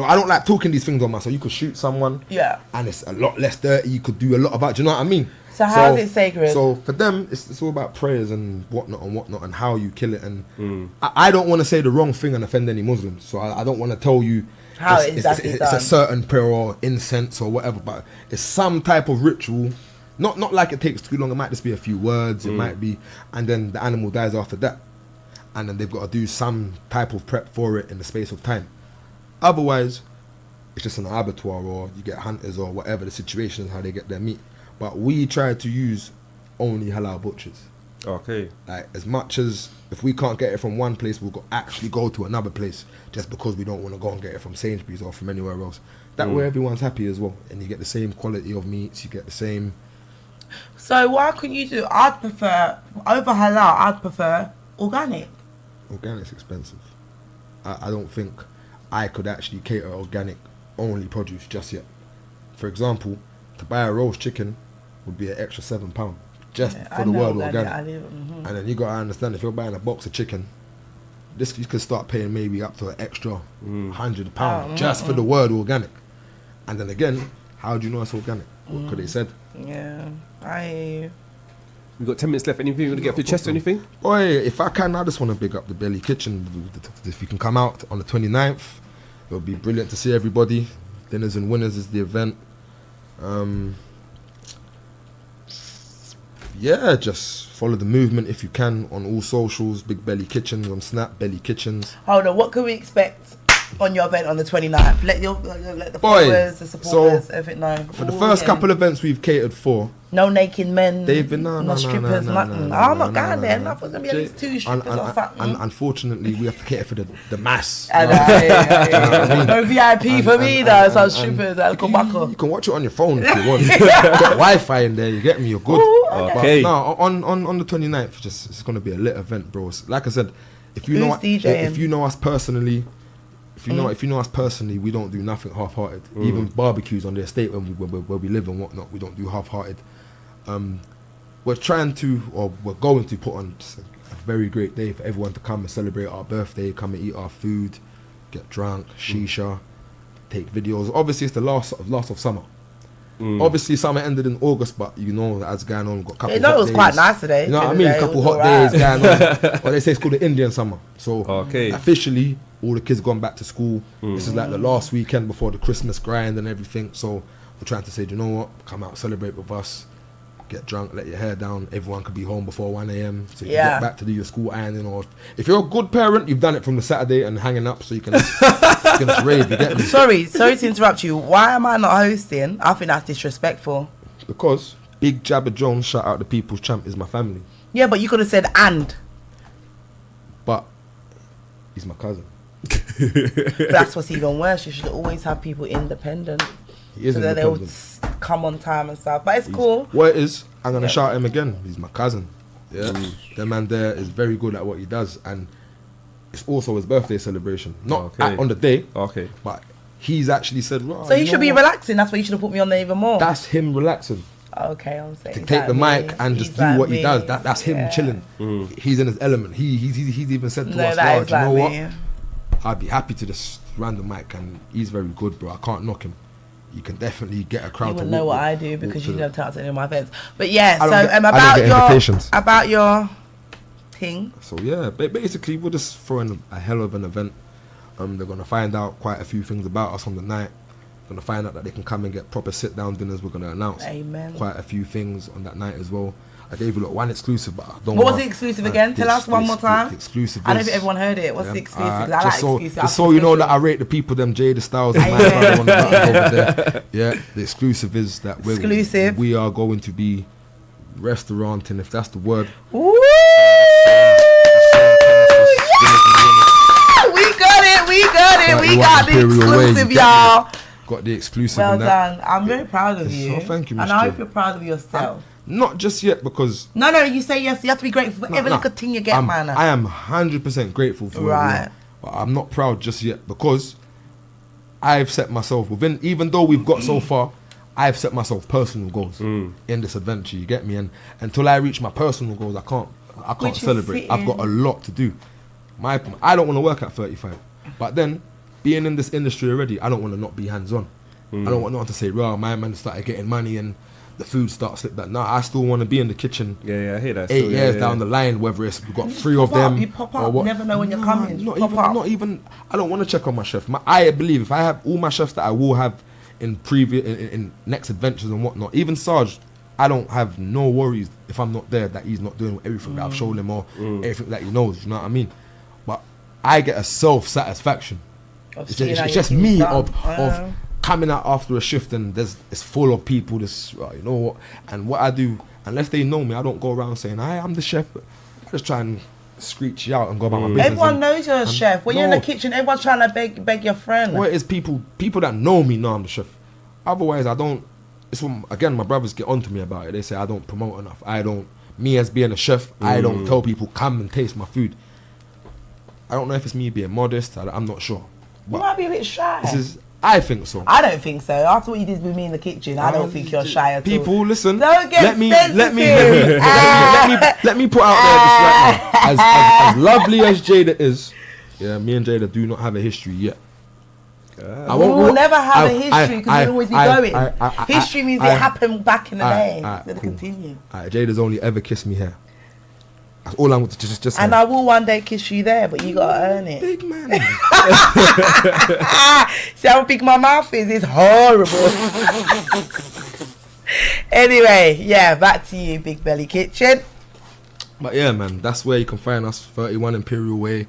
I don't like talking these things on myself. You could shoot someone.
Yeah.
And it's a lot less dirty. You could do a lot about. Do you know what I mean?
So how is it sacred?
So for them, it's all about prayers and whatnot and how you kill it. And I don't want to say the wrong thing and offend any Muslims. So I don't want to tell you
How
it's
exactly
a
done.
certain prayer or incense or whatever. But it's some type of ritual Not like it takes too long. It might just be a few words. It might be, and then the animal dies after that, and then they've got to do some type of prep for it in the space of time. Otherwise, it's just an abattoir, or you get hunters, or whatever the situation is, how they get their meat. But we try to use only halal butchers.
Okay.
Like, as much as if we can't get it from one place, we'll actually go to another place just because we don't want to go and get it from Sainsbury's or from anywhere else. That way everyone's happy as well, and you get the same quality of meats, you get the same.
So why couldn't you do? I'd prefer over halal. I'd prefer organic.
Organic's expensive. I don't think I could actually cater organic only produce just yet. For example, to buy a roast chicken would be an extra £7 just for the word organic. And then you gotta understand, if you're buying a box of chicken, this you could start paying maybe up to an extra £100 just for the word organic. And then again, how do you know it's organic? What could they said?
Yeah,
We've got 10 minutes left. Anything you want to get off your chest or anything?
Boy, if I can, I just want to big up the Belly Kitchen. If you can come out on the 29th, it'll be brilliant to see everybody. Dinners and Winners is the event. Yeah, just follow the movement if you can on all socials. Big Belly Kitchens on Snap, Belly Kitchens.
Hold on, what can we expect on your event on the 29th? Let the followers, the supporters, everything know.
For the first couple events we've catered for,
no naked men,
they've been
no strippers, nothing. I'm not going there. I thought there's gonna be at least 2 strippers or something.
And unfortunately, we have to cater for the mass.
No VIP for me though. Some strippers,
you can watch it on your phone if you want. Got Wi-Fi in there. You get me? You're good.
Ooh,
okay.
But no, on the 29th, it's gonna be a lit event, bro. Like I said, if you know us personally. If you know us personally, we don't do nothing half-hearted. Even barbecues on the estate where we live and whatnot, we don't do half-hearted. We're going to put on just a very great day for everyone to come and celebrate our birthday, come and eat our food, get drunk, shisha, take videos. Obviously, it's the last of summer. Obviously, summer ended in August, but you know that as going on, we've got a couple
it was quite nice today.
You know what I mean? A couple hot days going on. But they say it's called the Indian summer. So officially, all the kids gone back to school. This is like the last weekend before the Christmas grind and everything. So we're trying to say, do you know what? Come out, celebrate with us. Get drunk, let your hair down. Everyone could be home before 1 a.m. So you can get back to do your school ironing. Or if you're a good parent, you've done it from the Saturday and hanging up, so you can just rave. You get me?
Sorry to interrupt you. Why am I not hosting? I think that's disrespectful.
Because Big Jabba Jones, shout out the People's Champ, is my family.
Yeah, but you could have said and.
But he's my cousin.
That's what's even worse. You should always have people independent.
He is
so that they'll come on time and stuff. But it's cool.
What it is, I'm going to shout him again. He's my cousin. Yeah. The man there is very good at what he does. And it's also his birthday celebration. Not on the day.
Okay.
But he's actually said,
so he should be relaxing. That's why you should have put me on there even more.
That's him relaxing.
Okay, I'm saying.
To take the mic and just do what he does. That's him chilling. He's in his element. He's even said to us, well, you know what? I'd be happy to just run the mic, and he's very good, bro. I can't knock him. You can definitely get a crowd. You
wouldn't know what I do because you don't talk to any of my events. But yeah, about your thing.
So yeah, basically we're just throwing a hell of an event. They're gonna find out quite a few things about us on the night. Gonna find out that they can come and get proper sit-down dinners. We're gonna announce quite a few things on that night as well. I gave you one exclusive, but I don't.
What was the exclusive again? Tell us one more time.
The exclusive.
I don't think everyone heard it. What's the exclusive? I like exclusive.
Just so you know that I rate the people, them Jada Styles and my brother on the back over there. Yeah, the exclusive is that we are going to be restauranting, if that's the word.
Ooh! We got the exclusive, y'all.
Got the exclusive.
Well done. I'm very proud of you.
Thank you,
and I hope you're proud of yourself.
Not just yet, because...
No, you say yes. You have to be grateful for every little thing you get, man.
I am 100% grateful for it. But I'm not proud just yet, because I've set myself within... Even though we've got so far, I've set myself personal goals in this adventure, you get me? And until I reach my personal goals, I can't celebrate. I've got a lot to do. I don't want to work at 35. But then, being in this industry already, I don't want to not be hands-on. I don't want not to say, well, my man started getting money and the food starts slip that. No, I still want to be in the kitchen.
Yeah, I hear that.
8 years down the line, whether it's we've got 3 of them.
You pop up. You never know when you're coming.
Not even. I don't want to check on my chef. I believe if I have all my chefs that I will have in next adventures and whatnot. Even Sarge, I don't have no worries if I'm not there that he's not doing everything that I've shown him or everything that he knows. You know what I mean? But I get a self-satisfaction. It's just me of coming out after a shift and it's full of people. This, you know what? And what I do, unless they know me, I don't go around saying, "Hi, I'm the chef." I just try and screech you out and go about my business.
Everyone knows you're a chef. When you're in the kitchen, everyone's trying to beg your friend.
What is people that know me know I'm the chef. Otherwise, I don't. It's again, my brothers get onto me about it. They say I don't promote enough. Me as being a chef, I don't tell people come and taste my food. I don't know if it's me being modest. I'm not sure.
You might be a bit shy.
I think so.
I don't think so. After what you did with me in the kitchen, I don't think you're shy at all.
People, listen.
Don't get
let me put out there this right now. As lovely as Jada is, yeah, me and Jada do not have a history yet.
We'll never have a history because we'll always be going. History means it happened back in the day. It's going to continue.
Jada's only ever kissed me here. That's all I'm just
and I will one day kiss you there, but you gotta earn it.
Big man.
See how big my mouth is? It's horrible. Anyway, yeah, back to you, Big Belly Kitchen.
But yeah, man, that's where you can find us, 31 Imperial Way,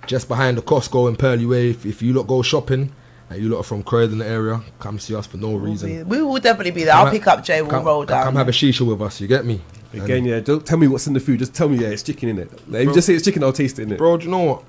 just behind the Costco in Pearly Way. If you lot go shopping and you lot are from Croydon area, come see us for no reason.
We will definitely be there. I'll pick up Jay. We'll roll down.
Come have a shisha with us. You get me?
Again, yeah. Don't tell me what's in the food. Just tell me, it's chicken in it. Like, if you just say it's chicken, I'll taste it in it.
Bro, do you know what?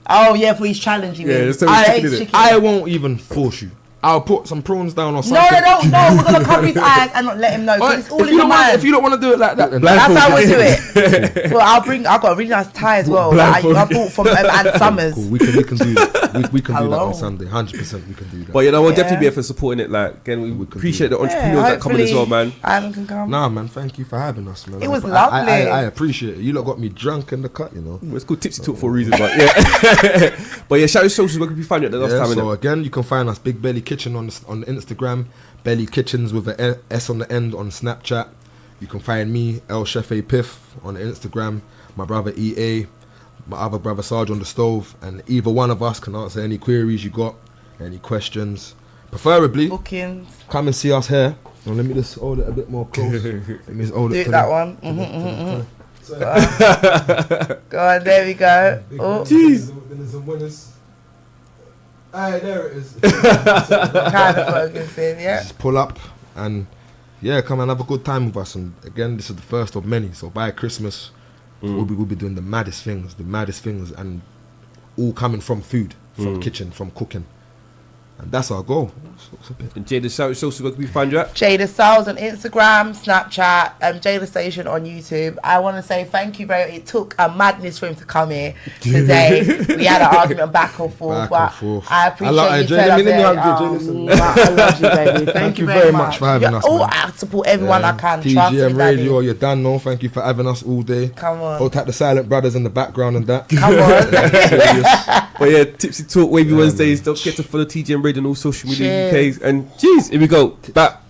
Oh yeah, for his challenging me.
Just tell me it's chicken in it.
I won't even force you. I'll put some prawns down or something.
No, we're gonna cover his eyes and not let him know. Right, it's all in your mind.
If you don't want to do it like that, then
that's how we'll do it. Well, I've got a really nice tie as well. Like I bought from Ann Summers.
Cool. We can do that. We can do that on Sunday. 100% we can do that.
But we'll definitely be here for supporting it. Like again, we appreciate the entrepreneurs that come in as well, man.
Ivan can come.
Nah, man, thank you for having us, man.
It was lovely.
I appreciate it. You lot got me drunk in the cut, you know.
Well, it's called Tipsy Talk for a reason, but yeah. But yeah, shout out socials. Where can we find you at the last time?
So again, you can find us Big Belly Kitchen on the Instagram, Belly Kitchens with an S on the end on Snapchat. You can find me, El Chef A Piff, on the Instagram, my brother EA, my other brother Sarge on the stove, and either one of us can answer any queries you got, any questions. Preferably,
bookings.
Come and see us here. Now, let me just hold it a bit more close. Let me just hold
do
it
it that one. Go on, there we go. Oh,
jeez. Winners. Aye, there it is.
Kind of focusing, yeah.
Just pull up and come and have a good time with us. And again, this is the first of many. So by Christmas, we'll be doing the maddest things, and all coming from food, from kitchen, from cooking. And that's our goal.
And Jada Souls, where can we find you at?
Jada Souls on Instagram, Snapchat, Jada Station on YouTube. I want to say thank you very much. It took a madness for him to come here today. We had an argument back and forth, I appreciate you telling us. I love you, baby. Thank you very much
for having us.
I support everyone I can.
TGM Radio, you're done now. Thank you for having us all day.
Come on.
Hold tight the silent brothers in the background and that.
Come on.
But yeah, Tipsy Talk, Wavy Wednesdays. Don't forget to follow TGM Radio on all social media UK. And jeez, here we go. Back.